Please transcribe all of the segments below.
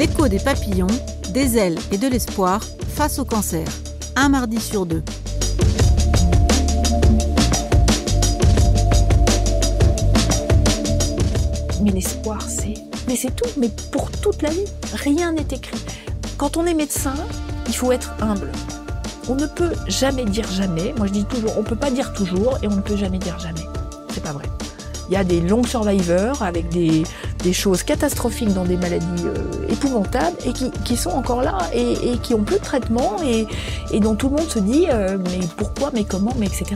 L'écho des papillons, des ailes et de l'espoir face au cancer. Un mardi sur 2. Mais l'espoir, c'est tout, mais pour toute la vie. Rien n'est écrit. Quand on est médecin, il faut être humble. On ne peut jamais dire jamais. Moi, je dis toujours, on ne peut pas dire toujours et on ne peut jamais dire jamais. C'est pas vrai. Il y a des long survivors avec des choses catastrophiques dans des maladies épouvantables et qui sont encore là et qui ont plus de traitement et dont tout le monde se dit mais pourquoi, mais comment, mais etc.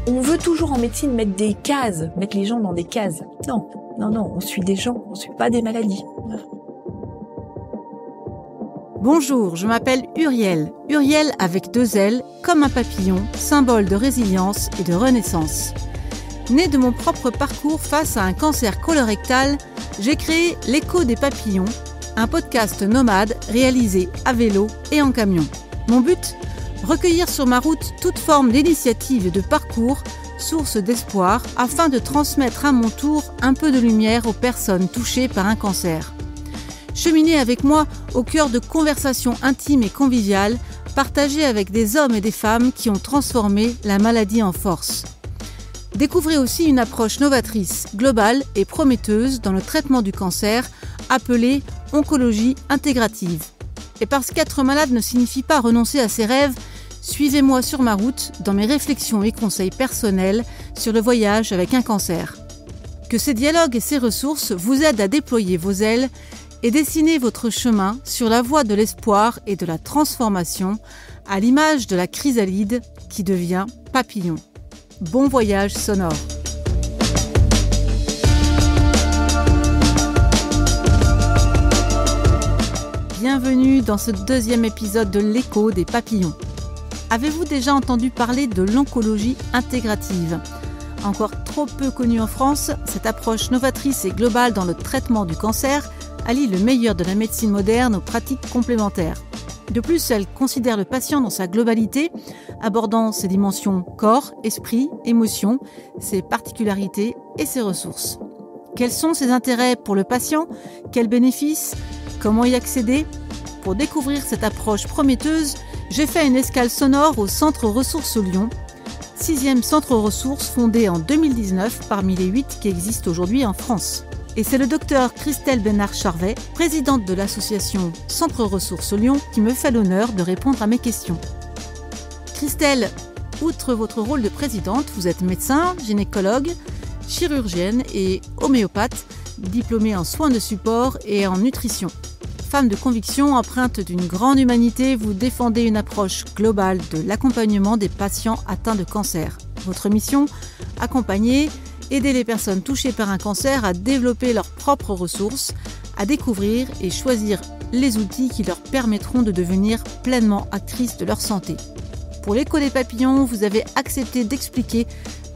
On veut toujours en médecine mettre des cases, mettre les gens dans des cases. Non, on suit des gens, on suit pas des maladies. Bonjour, je m'appelle Uriel. Uriel avec 2 ailes, comme un papillon, symbole de résilience et de renaissance. Née de mon propre parcours face à un cancer colorectal, j'ai créé L'écho des papillons, un podcast nomade réalisé à vélo et en camion. Mon but ? Recueillir sur ma route toute forme d'initiative et de parcours, source d'espoir, afin de transmettre à mon tour un peu de lumière aux personnes touchées par un cancer. Cheminer avec moi au cœur de conversations intimes et conviviales, partagées avec des hommes et des femmes qui ont transformé la maladie en force. Découvrez aussi une approche novatrice, globale et prometteuse dans le traitement du cancer, appelée oncologie intégrative. Et parce qu'être malade ne signifie pas renoncer à ses rêves, suivez-moi sur ma route dans mes réflexions et conseils personnels sur le voyage avec un cancer. Que ces dialogues et ces ressources vous aident à déployer vos ailes et dessiner votre chemin sur la voie de l'espoir et de la transformation, à l'image de la chrysalide qui devient papillon. Bon voyage sonore. Bienvenue dans ce 2e épisode de l'écho des papillons. Avez-vous déjà entendu parler de l'oncologie intégrative ? Encore trop peu connue en France, cette approche novatrice et globale dans le traitement du cancer allie le meilleur de la médecine moderne aux pratiques complémentaires. De plus, elle considère le patient dans sa globalité, abordant ses dimensions corps, esprit, émotion, ses particularités et ses ressources. Quels sont ses intérêts pour le patient ? Quels bénéfices ? Comment y accéder ? Pour découvrir cette approche prometteuse, j'ai fait une escale sonore au Centre Ressources Lyon, 6e centre ressources fondé en 2019 parmi les 8 qui existent aujourd'hui en France. Et c'est le docteur Christelle Bénard-Charvet, présidente de l'association Centre Ressources Lyon, qui me fait l'honneur de répondre à mes questions. Christelle, outre votre rôle de présidente, vous êtes médecin, gynécologue, chirurgienne et homéopathe, diplômée en soins de support et en nutrition. Femme de conviction, empreinte d'une grande humanité, vous défendez une approche globale de l'accompagnement des patients atteints de cancer. Votre mission ? Accompagner, aider les personnes touchées par un cancer à développer leurs propres ressources, à découvrir et choisir les outils qui leur permettront de devenir pleinement actrices de leur santé. Pour l'écho des papillons, vous avez accepté d'expliquer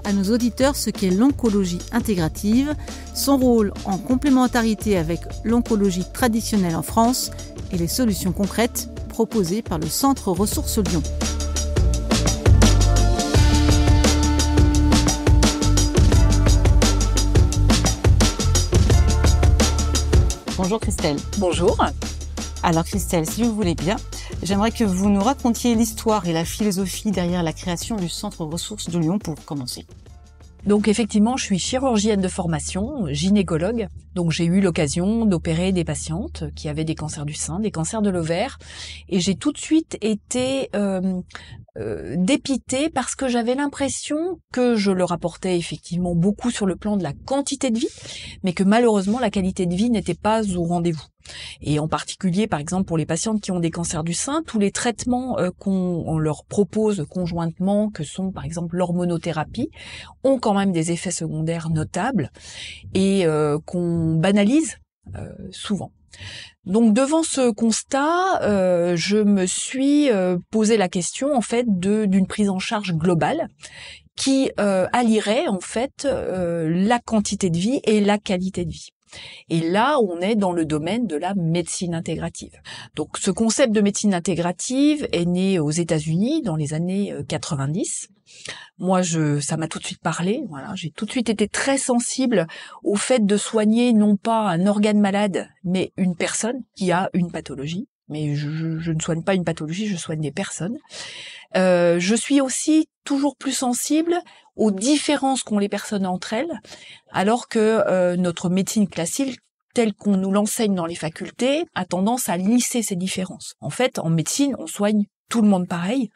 à nos auditeurs ce qu'est l'oncologie intégrative, son rôle en complémentarité avec l'oncologie traditionnelle en France et les solutions concrètes proposées par le Centre Ressources Lyon. Bonjour Christelle. Bonjour. Alors Christelle, si vous voulez bien, j'aimerais que vous nous racontiez l'histoire et la philosophie derrière la création du Centre Ressources de Lyon pour commencer. Donc effectivement, je suis chirurgienne de formation, gynécologue. Donc j'ai eu l'occasion d'opérer des patientes qui avaient des cancers du sein, des cancers de l'ovaire. Et j'ai tout de suite été dépitée parce que j'avais l'impression que je leur apportais effectivement beaucoup sur le plan de la quantité de vie, mais que malheureusement la qualité de vie n'était pas au rendez-vous. Et en particulier, par exemple, pour les patientes qui ont des cancers du sein, tous les traitements qu'on leur propose conjointement, que sont par exemple l'hormonothérapie, ont quand même des effets secondaires notables et qu'on banalise souvent. Donc devant ce constat, je me suis posé la question en fait d'une prise en charge globale qui allierait en fait la quantité de vie et la qualité de vie. Et là, on est dans le domaine de la médecine intégrative. Donc, ce concept de médecine intégrative est né aux États-Unis dans les années 90. Moi, ça m'a tout de suite parlé. Voilà, j'ai tout de suite été très sensible au fait de soigner non pas un organe malade, mais une personne qui a une pathologie. Mais je ne soigne pas une pathologie, je soigne des personnes. Je suis aussi toujours plus sensible aux différences qu'ont les personnes entre elles, alors que notre médecine classique, telle qu'on nous l'enseigne dans les facultés, a tendance à lisser ces différences. En fait, en médecine, on soigne tout le monde pareil.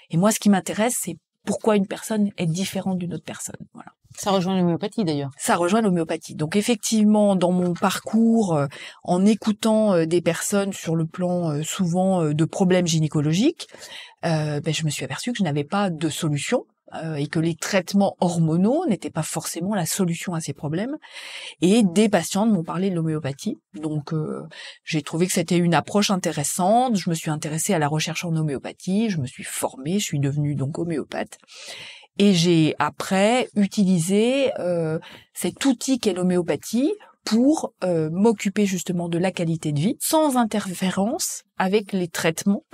Et moi, ce qui m'intéresse, c'est pourquoi une personne est différente d'une autre personne. Voilà. Ça rejoint l'homéopathie d'ailleurs. Ça rejoint l'homéopathie. Donc effectivement, dans mon parcours, en écoutant des personnes sur le plan souvent de problèmes gynécologiques, je me suis aperçue que je n'avais pas de solution et que les traitements hormonaux n'étaient pas forcément la solution à ces problèmes. Et des patientes m'ont parlé de l'homéopathie. Donc j'ai trouvé que c'était une approche intéressante. Je me suis intéressée à la recherche en homéopathie. Je me suis formée. Je suis devenue donc homéopathe. Et j'ai après utilisé cet outil qu'est l'homéopathie pour m'occuper justement de la qualité de vie sans interférence avec les traitements,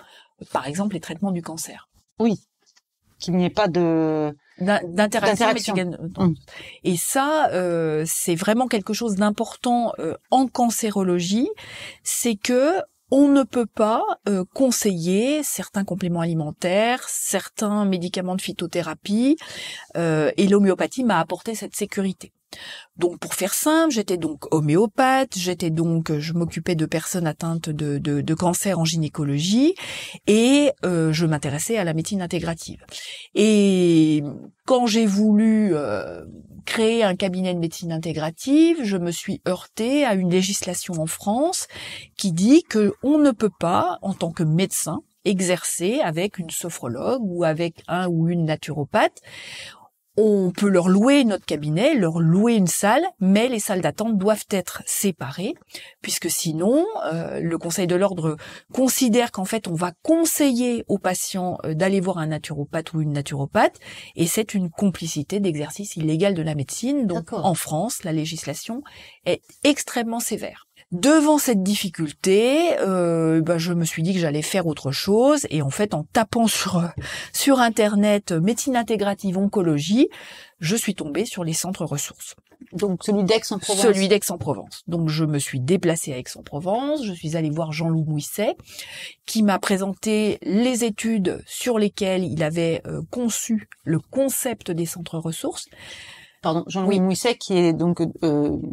par exemple les traitements du cancer. Oui, qu'il n'y ait pas d'interaction. Et ça, c'est vraiment quelque chose d'important en cancérologie, c'est que on ne peut pas conseiller certains compléments alimentaires, certains médicaments de phytothérapie, et l'homéopathie m'a apporté cette sécurité. Donc pour faire simple, j'étais donc homéopathe, je m'occupais de personnes atteintes de cancer en gynécologie et je m'intéressais à la médecine intégrative. Et quand j'ai voulu créer un cabinet de médecine intégrative, je me suis heurtée à une législation en France qui dit que on ne peut pas, en tant que médecin, exercer avec une sophrologue ou avec un ou une naturopathe. On peut leur louer notre cabinet, leur louer une salle, mais les salles d'attente doivent être séparées, puisque sinon, le Conseil de l'Ordre considère qu'en fait, on va conseiller aux patients d'aller voir un naturopathe ou une naturopathe, et c'est une complicité d'exercice illégal de la médecine. Donc, en France, la législation est extrêmement sévère. Devant cette difficulté, je me suis dit que j'allais faire autre chose, et en fait, en tapant sur Internet médecine intégrative oncologie, je suis tombée sur les centres ressources. Donc celui d'Aix-en-Provence. Celui d'Aix-en-Provence. Donc je me suis déplacée à Aix-en-Provence, je suis allée voir Jean-Loup Mouisset, qui m'a présenté les études sur lesquelles il avait conçu le concept des centres ressources. Pardon, Jean-Louis Mouisset, qui est donc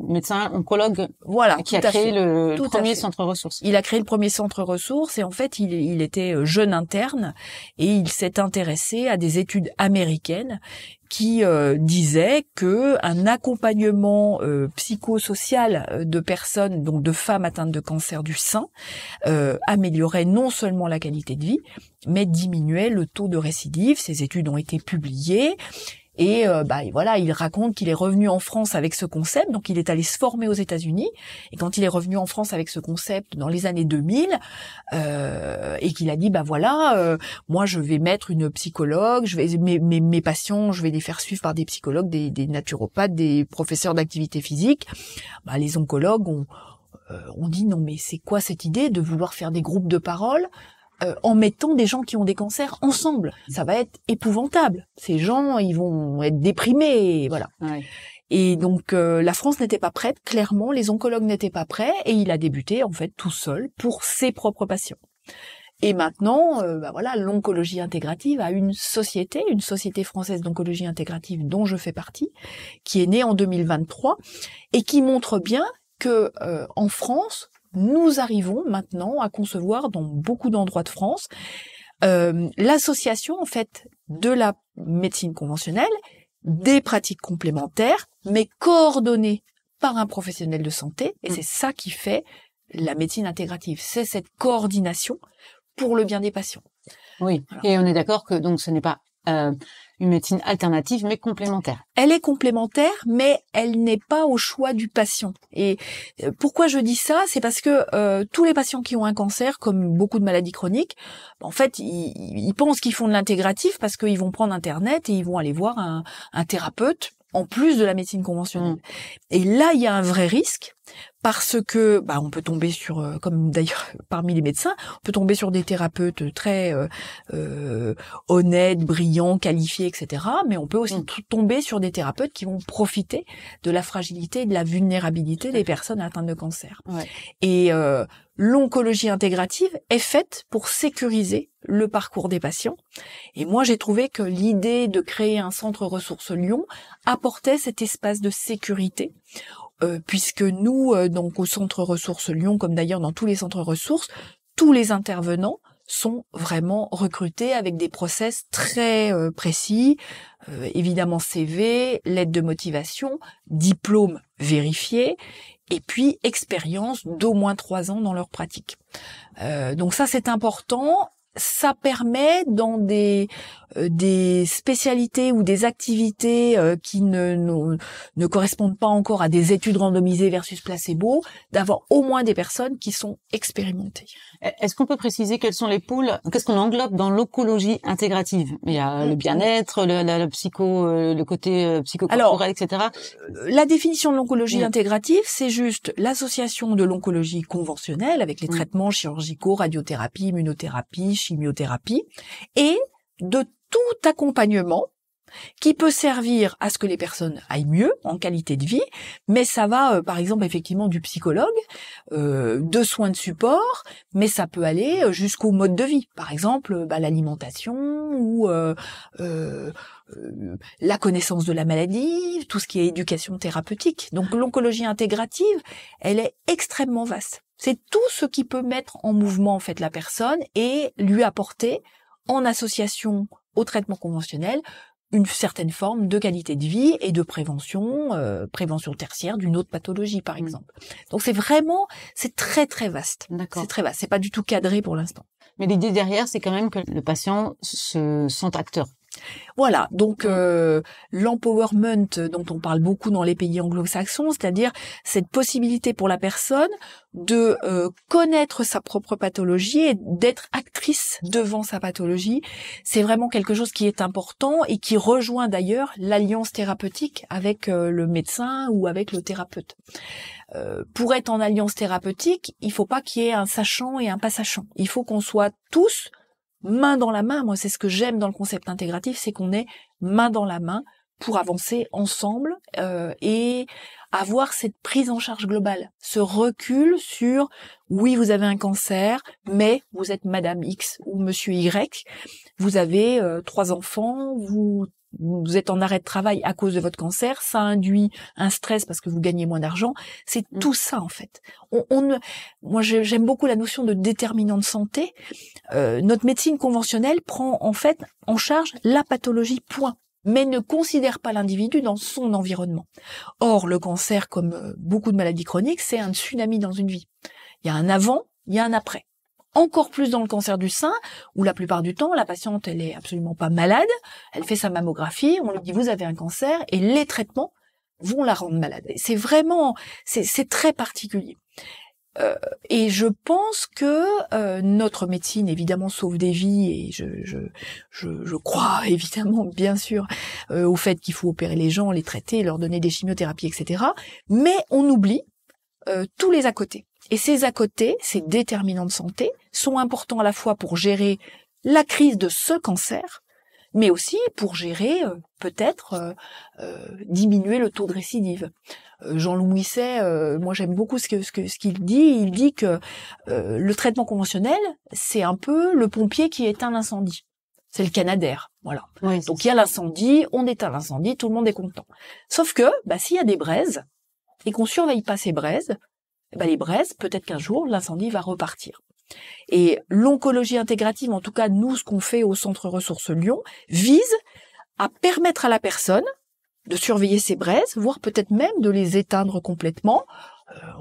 médecin oncologue, voilà, qui a créé le premier centre ressources. Il a créé le premier centre ressources et en fait, il était jeune interne et il s'est intéressé à des études américaines qui disaient que un accompagnement psychosocial de personnes, donc de femmes atteintes de cancer du sein, améliorait non seulement la qualité de vie, mais diminuait le taux de récidive. Ces études ont été publiées. Et voilà, il raconte qu'il est revenu en France avec ce concept, donc il est allé se former aux États-Unis. Et quand il est revenu en France avec ce concept dans les années 2000, et qu'il a dit moi je vais mettre une psychologue, mes patients, je vais les faire suivre par des psychologues, des naturopathes, des professeurs d'activité physique. Les oncologues ont dit non mais c'est quoi cette idée de vouloir faire des groupes de parole? En mettant des gens qui ont des cancers ensemble. Ça va être épouvantable. Ces gens, ils vont être déprimés, voilà. Ouais. Et donc, la France n'était pas prête, clairement, les oncologues n'étaient pas prêts, et il a débuté, en fait, tout seul, pour ses propres patients. Et maintenant, l'oncologie intégrative a une société française d'oncologie intégrative dont je fais partie, qui est née en 2023, et qui montre bien que, en France, nous arrivons maintenant à concevoir dans beaucoup d'endroits de France l'association en fait de la médecine conventionnelle, des pratiques complémentaires, mais coordonnées par un professionnel de santé. Et c'est ça qui fait la médecine intégrative. C'est cette coordination pour le bien des patients. Oui. Voilà. Et on est d'accord que donc ce n'est pas une médecine alternative, mais complémentaire. Elle est complémentaire, mais elle n'est pas au choix du patient. Et pourquoi je dis ça? C'est parce que tous les patients qui ont un cancer, comme beaucoup de maladies chroniques, en fait, ils pensent qu'ils font de l'intégratif parce qu'ils vont prendre Internet et ils vont aller voir un thérapeute en plus de la médecine conventionnelle. Et là, il y a un vrai risque parce que on peut tomber sur, comme d'ailleurs parmi les médecins, on peut tomber sur des thérapeutes très honnêtes, brillants, qualifiés, etc. Mais on peut aussi tomber sur des thérapeutes qui vont profiter de la fragilité et de la vulnérabilité des personnes atteintes de cancer. Ouais. Et l'oncologie intégrative est faite pour sécuriser le parcours des patients. Et moi, j'ai trouvé que l'idée de créer un centre ressources Lyon apportait cet espace de sécurité, puisque nous, donc au centre ressources Lyon, comme d'ailleurs dans tous les centres ressources, tous les intervenants sont vraiment recrutés avec des process très précis, évidemment CV, lettre de motivation, diplôme vérifié, et puis expérience d'au moins 3 ans dans leur pratique. Donc ça, c'est important. Ça permet dans des spécialités ou des activités qui ne correspondent pas encore à des études randomisées versus placebo, d'avoir au moins des personnes qui sont expérimentées. Est-ce qu'on peut préciser quels sont les pôles, qu'est-ce qu'on englobe dans l'oncologie intégrative? Il y a le bien-être, le psycho, le côté psychocorporel, etc. La définition de l'oncologie intégrative, c'est juste l'association de l'oncologie conventionnelle avec les traitements chirurgicaux, radiothérapie, immunothérapie, chimiothérapie, et de tout accompagnement qui peut servir à ce que les personnes aillent mieux en qualité de vie, mais ça va, par exemple, effectivement, du psychologue, de soins de support, mais ça peut aller jusqu'au mode de vie, par exemple, l'alimentation ou la connaissance de la maladie, tout ce qui est éducation thérapeutique. Donc l'oncologie intégrative, elle est extrêmement vaste. C'est tout ce qui peut mettre en mouvement en fait la personne et lui apporter, en association au traitement conventionnel, une certaine forme de qualité de vie et de prévention tertiaire d'une autre pathologie, par exemple. Donc c'est très très vaste. D'accord. C'est très vaste. C'est pas du tout cadré pour l'instant. Mais l'idée derrière, c'est quand même que le patient se sente acteur. Voilà, donc l'empowerment dont on parle beaucoup dans les pays anglo-saxons, c'est-à-dire cette possibilité pour la personne de connaître sa propre pathologie et d'être actrice devant sa pathologie, c'est vraiment quelque chose qui est important et qui rejoint d'ailleurs l'alliance thérapeutique avec le médecin ou avec le thérapeute. Pour être en alliance thérapeutique, il faut pas qu'il y ait un sachant et un pas sachant. Il faut qu'on soit tous main dans la main. Moi, c'est ce que j'aime dans le concept intégratif, c'est qu'on est main dans la main pour avancer ensemble et avoir cette prise en charge globale, ce recul sur oui, vous avez un cancer, mais vous êtes Madame X ou Monsieur Y, vous avez 3 enfants, vous êtes en arrêt de travail à cause de votre cancer, ça induit un stress parce que vous gagnez moins d'argent. C'est tout ça en fait. Moi, j'aime beaucoup la notion de déterminant de santé. Notre médecine conventionnelle prend en fait en charge la pathologie, point, mais ne considère pas l'individu dans son environnement. Or, le cancer, comme beaucoup de maladies chroniques, c'est un tsunami dans une vie. Il y a un avant, il y a un après. Encore plus dans le cancer du sein, où la plupart du temps, la patiente, elle est absolument pas malade, elle fait sa mammographie, on lui dit vous avez un cancer, et les traitements vont la rendre malade. C'est vraiment, c'est très particulier. Et je pense que notre médecine, évidemment, sauve des vies, et je crois, évidemment, bien sûr, au fait qu'il faut opérer les gens, les traiter, leur donner des chimiothérapies, etc. Mais on oublie tous les à côté. Et ces à côté, ces déterminants de santé, sont importants à la fois pour gérer la crise de ce cancer, mais aussi pour gérer, peut-être, diminuer le taux de récidive. Jean-Loup Misset, moi j'aime beaucoup ce qu'il dit. Il dit que le traitement conventionnel, c'est un peu le pompier qui éteint l'incendie. C'est le Canadair, voilà. Oui, donc il y a l'incendie, on éteint l'incendie, tout le monde est content. Sauf que, s'il y a des braises, et qu'on surveille pas ces braises, les braises, peut-être qu'un jour, l'incendie va repartir. Et l'oncologie intégrative, en tout cas, nous, ce qu'on fait au Centre Ressources Lyon, vise à permettre à la personne de surveiller ses braises, voire peut-être même de les éteindre complètement.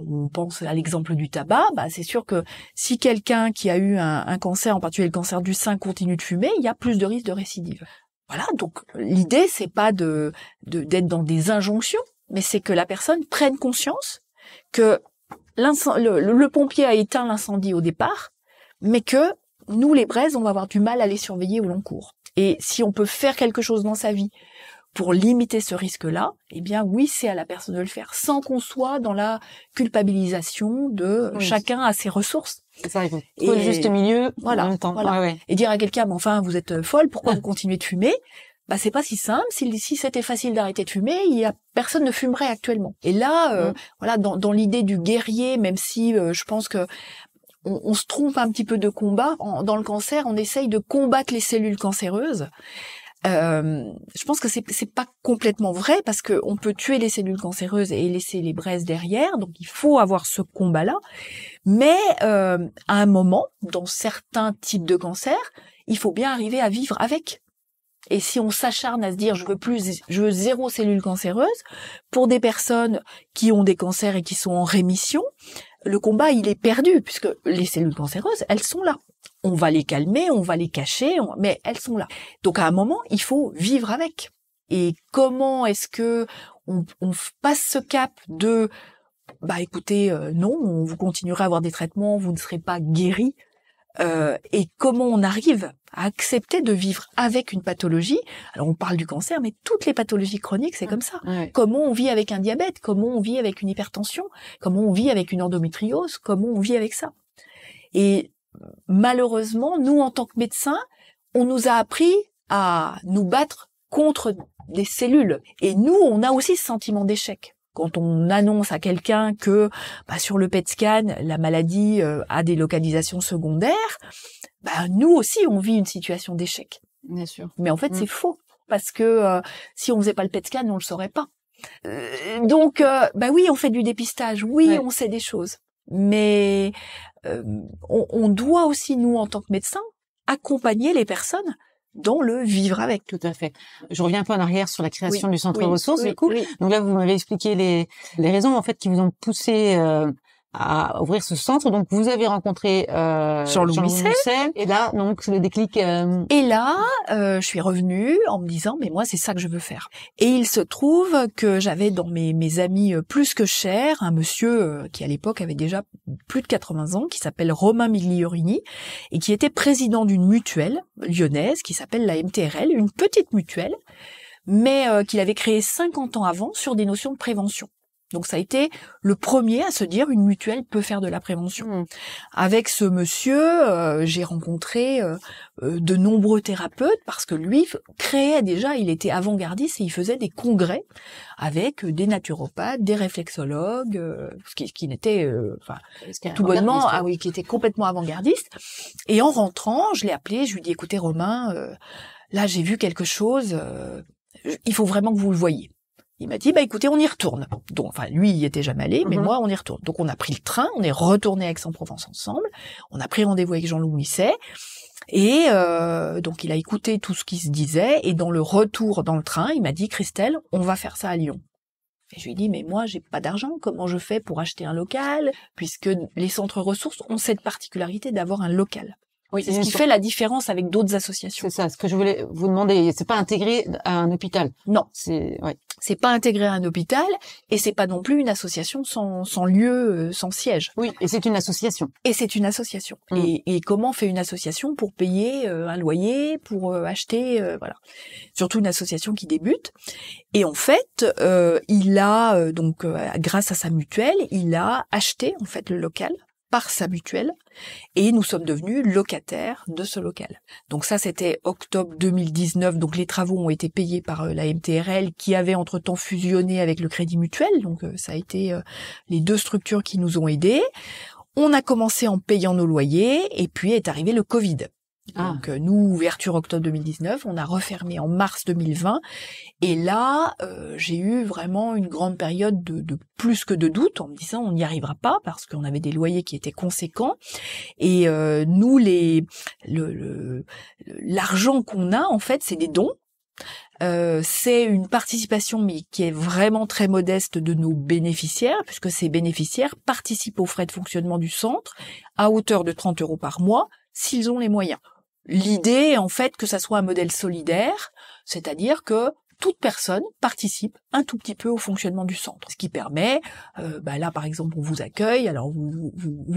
On pense à l'exemple du tabac, c'est sûr que si quelqu'un qui a eu un cancer, en particulier le cancer du sein, continue de fumer, il y a plus de risques de récidive. Voilà, donc l'idée, c'est pas d'être dans des injonctions, mais c'est que la personne prenne conscience que le pompier a éteint l'incendie au départ, mais que nous, les braises, on va avoir du mal à les surveiller au long cours. Et si on peut faire quelque chose dans sa vie pour limiter ce risque-là, eh bien oui, c'est à la personne de le faire, sans qu'on soit dans la culpabilisation de chacun à ses ressources. C'est ça, il faut trouver le juste milieu en même temps. Voilà. Ouais. Et dire à quelqu'un, mais enfin, vous êtes folle, pourquoi vous continuez de fumer? Bah, c'est pas si simple. Si c'était facile d'arrêter de fumer, personne ne fumerait actuellement. Et là, voilà, dans l'idée du guerrier, même si je pense que on se trompe un petit peu de combat. Dans le cancer, on essaye de combattre les cellules cancéreuses. Je pense que c'est pas complètement vrai parce que on peut tuer les cellules cancéreuses et laisser les braises derrière. Donc il faut avoir ce combat-là. Mais à un moment, dans certains types de cancers, il faut bien arriver à vivre avec. Et si on s'acharne à se dire je veux zéro cellule cancéreuse, pour des personnes qui ont des cancers et qui sont en rémission, le combat il est perdu puisque les cellules cancéreuses, elles sont là. On va les calmer, on va les cacher, mais elles sont là. Donc à un moment, il faut vivre avec. Et comment est-ce que on passe ce cap de écoutez, non, vous continuerez à avoir des traitements, vous ne serez pas guéri. Et comment on arrive à accepter de vivre avec une pathologie. Alors on parle du cancer, mais toutes les pathologies chroniques, c'est comme ça. Ouais. Comment on vit avec un diabète, comment on vit avec une hypertension, comment on vit avec une endométriose, comment on vit avec ça. Et malheureusement, nous en tant que médecins, on nous a appris à nous battre contre des cellules. Et nous, on a aussi ce sentiment d'échec. Quand on annonce à quelqu'un que sur le PET scan, la maladie a des localisations secondaires, nous aussi, on vit une situation d'échec. Bien sûr. Mais en fait, c'est faux. Parce que si on faisait pas le PET scan, on le saurait pas. Donc, oui, on fait du dépistage. Oui, on sait des choses. Mais on doit aussi, nous, en tant que médecins, accompagner les personnes dans le vivre avec. Tout à fait. Je reviens un peu en arrière sur la création du centre ressources, du coup. Oui. Donc là, vous m'avez expliqué les raisons, en fait, qui vous ont poussé à ouvrir ce centre. Donc, vous avez rencontré Jean-Louis Musset. Et là, donc, le déclic... Et là, je suis revenue en me disant, mais moi, c'est ça que je veux faire. Et il se trouve que j'avais dans mes amis plus que chers, un monsieur qui, à l'époque, avait déjà plus de 80 ans, qui s'appelle Romain Migliorini, et qui était président d'une mutuelle lyonnaise qui s'appelle la MTRL, une petite mutuelle, mais qu'il avait créée 50 ans avant sur des notions de prévention. Donc ça a été le premier à se dire une mutuelle peut faire de la prévention. Avec ce monsieur, j'ai rencontré de nombreux thérapeutes parce que lui créait déjà, il était avant-gardiste et il faisait des congrès avec des des réflexologues, qui n'était tout bonnement, qui était complètement avant-gardiste. Et en rentrant, je l'ai appelé, je lui ai dit écoutez Romain, là j'ai vu quelque chose, il faut vraiment que vous le voyiez. Il m'a dit, écoutez, on y retourne. Donc, lui, il y était jamais allé, mais moi, on y retourne. Donc, on a pris le train, on est retourné à Aix-en-Provence ensemble. On a pris rendez-vous avec Jean-Louis Musset. Et donc, il a écouté tout ce qui se disait. Et dans le retour dans le train, il m'a dit, Christelle, on va faire ça à Lyon. Et je lui ai dit, mais moi, j'ai pas d'argent. Comment je fais pour acheter un local? Puisque les centres ressources ont cette particularité d'avoir un local. Oui, c'est ce qui fait la différence avec d'autres associations. C'est ça, ce que je voulais vous demander. C'est pas intégré à un hôpital. Non. C'est pas intégré à un hôpital et c'est pas non plus une association sans lieu, sans siège. Oui, et c'est une association. Et c'est une association. Et comment fait une association pour payer un loyer, pour acheter, voilà. Surtout une association qui débute. Et en fait, il a donc grâce à sa mutuelle, il a acheté en fait le local par sa mutuelle et nous sommes devenus locataires de ce local. Donc ça c'était octobre 2019, donc les travaux ont été payés par la MTRL qui avait entre-temps fusionné avec le Crédit Mutuel, donc ça a été les deux structures qui nous ont aidés. On a commencé en payant nos loyers et puis est arrivé le Covid. Donc nous, ouverture octobre 2019, on a refermé en mars 2020 et là j'ai eu vraiment une grande période de plus que de doute en me disant on n'y arrivera pas parce qu'on avait des loyers qui étaient conséquents et nous l'argent qu'on a en fait c'est des dons. C'est une participation mais qui est vraiment très modeste de nos bénéficiaires puisque ces bénéficiaires participent aux frais de fonctionnement du centre à hauteur de 30 € par mois s'ils ont les moyens. L'idée, en fait, que ça soit un modèle solidaire, c'est-à-dire que toute personne participe un tout petit peu au fonctionnement du centre. Ce qui permet, là par exemple, on vous accueille, alors vous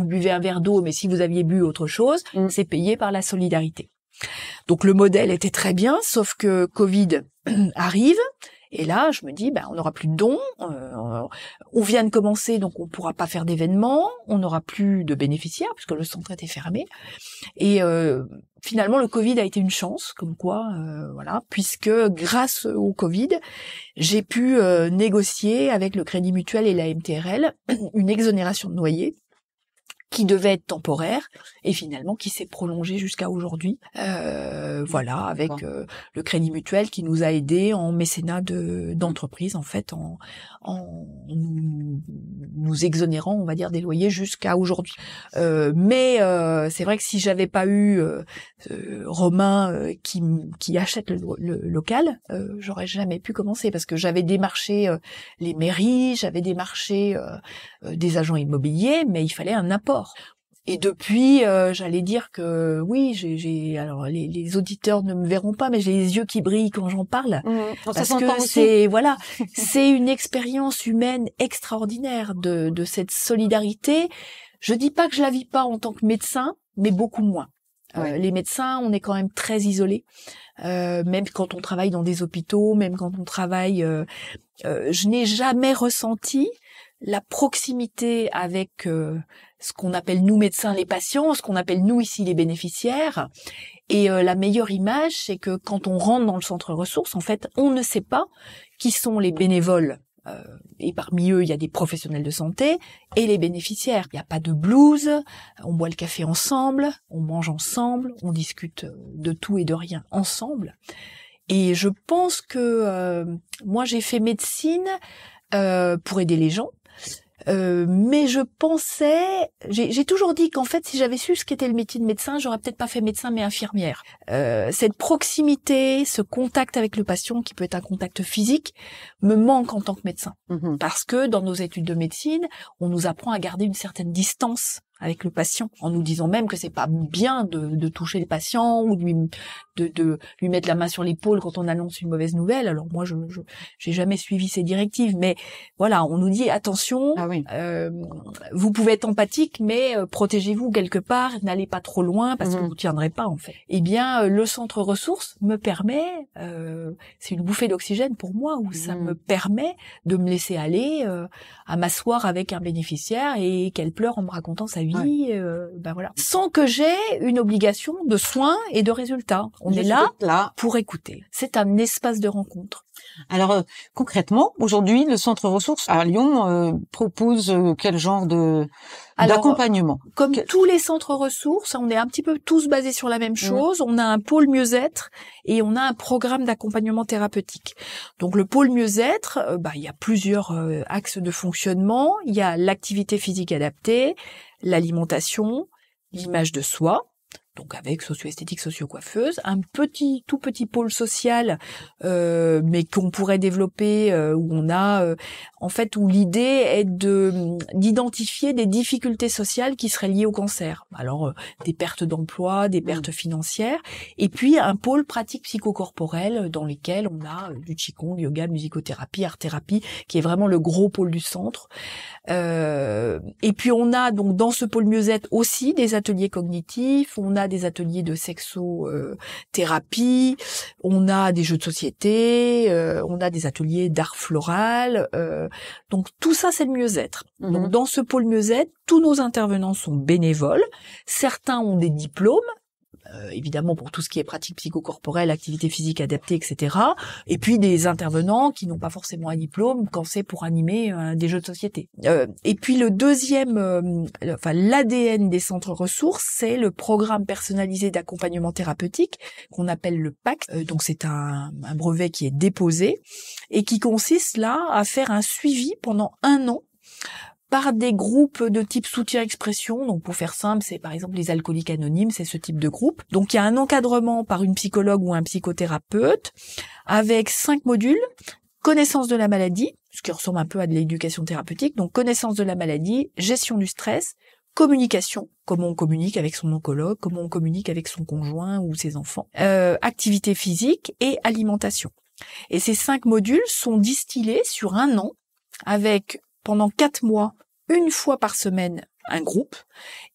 buvez un verre d'eau, mais si vous aviez bu autre chose, c'est payé par la solidarité. Donc le modèle était très bien, sauf que Covid arrive. Et là, je me dis, on n'aura plus de dons, on vient de commencer, donc on pourra pas faire d'événements, on n'aura plus de bénéficiaires, puisque le centre était fermé. Et finalement, le Covid a été une chance, comme quoi, voilà, puisque grâce au Covid, j'ai pu négocier avec le Crédit Mutuel et la MTRL une exonération de loyer qui devait être temporaire et finalement qui s'est prolongé jusqu'à aujourd'hui. Voilà, avec le Crédit Mutuel qui nous a aidés en mécénat d'entreprise, en fait, en nous exonérant, on va dire, des loyers jusqu'à aujourd'hui. Mais c'est vrai que si j'avais pas eu Romain qui achète le local, j'aurais jamais pu commencer parce que j'avais démarché les mairies, j'avais démarché des agents immobiliers, mais il fallait un apport. Et depuis, j'allais dire que oui, j'ai alors les auditeurs ne me verront pas, mais j'ai les yeux qui brillent quand j'en parle, parce que c'est une expérience humaine extraordinaire de cette solidarité. Je dis pas que je la vis pas en tant que médecin, mais beaucoup moins. Les médecins, on est quand même très isolés, même quand on travaille dans des hôpitaux, même quand on travaille. Je n'ai jamais ressenti la proximité avec ce qu'on appelle nous médecins les patients, ce qu'on appelle nous ici les bénéficiaires. Et la meilleure image, c'est que quand on rentre dans le centre ressources, en fait, on ne sait pas qui sont les bénévoles. Et parmi eux, il y a des professionnels de santé et les bénéficiaires. Il n'y a pas de blues, on boit le café ensemble, on mange ensemble, on discute de tout et de rien ensemble. Et je pense que moi, j'ai fait médecine pour aider les gens. Mais je pensais, j'ai toujours dit qu'en fait, si j'avais su ce qu'était le métier de médecin, j'aurais peut-être pas fait médecin mais infirmière. Cette proximité, ce contact avec le patient, qui peut être un contact physique, me manque en tant que médecin. Parce que dans nos études de médecine, on nous apprend à garder une certaine distance avec le patient, en nous disant même que c'est pas bien de toucher le patient ou de lui mettre la main sur l'épaule quand on annonce une mauvaise nouvelle. Alors moi, j'ai jamais suivi ces directives, mais voilà, on nous dit attention, vous pouvez être empathique, mais protégez-vous quelque part, n'allez pas trop loin parce que vous tiendrez pas en fait. Eh bien, le centre ressources me permet, c'est une bouffée d'oxygène pour moi, où ça me permet de me laisser aller, à m'asseoir avec un bénéficiaire et qu'elle pleure en me racontant sa vie. Voilà, sans que j'aie une obligation de soins et de résultats. On est là pour écouter. C'est un espace de rencontre. Alors concrètement, aujourd'hui, le centre ressources à Lyon propose quel genre d'accompagnement? Comme tous les centres ressources, on est un petit peu tous basés sur la même chose. On a un pôle mieux-être et on a un programme d'accompagnement thérapeutique. Donc le pôle mieux-être, il y a plusieurs axes de fonctionnement. Il y a l'activité physique adaptée, l'alimentation, l'image de soi, donc avec socio-esthétique, socio-coiffeuse, un tout petit pôle social, mais qu'on pourrait développer, où on a, en fait, où l'idée est d'identifier des difficultés sociales qui seraient liées au cancer. Alors, des pertes d'emploi, des pertes financières, et puis un pôle pratique psychocorporelle dans lesquels on a du qigong, yoga, musicothérapie, art-thérapie, qui est vraiment le gros pôle du centre. Et puis on a donc dans ce pôle mieux-être aussi des ateliers cognitifs, on a des ateliers de sexothérapie, on a des jeux de société, on a des ateliers d'art floral. Donc tout ça, c'est le mieux-être. Donc dans ce pôle mieux-être, tous nos intervenants sont bénévoles. Certains ont des diplômes, évidemment pour tout ce qui est pratique psychocorporelle, activité physique adaptée, etc. Et puis des intervenants qui n'ont pas forcément un diplôme quand c'est pour animer des jeux de société. Et puis le deuxième, l'ADN des centres ressources, c'est le programme personnalisé d'accompagnement thérapeutique qu'on appelle le PACT. Donc c'est un brevet qui est déposé et qui consiste là à faire un suivi pendant 1 an par des groupes de type soutien-expression. Donc pour faire simple, c'est par exemple les alcooliques anonymes, c'est ce type de groupe. Donc il y a un encadrement par une psychologue ou un psychothérapeute avec 5 modules. Connaissance de la maladie, ce qui ressemble un peu à de l'éducation thérapeutique. Donc connaissance de la maladie, gestion du stress, communication, comment on communique avec son oncologue, comment on communique avec son conjoint ou ses enfants, activité physique et alimentation. Et ces 5 modules sont distillés sur 1 an avec pendant 4 mois, 1 fois par semaine, un groupe,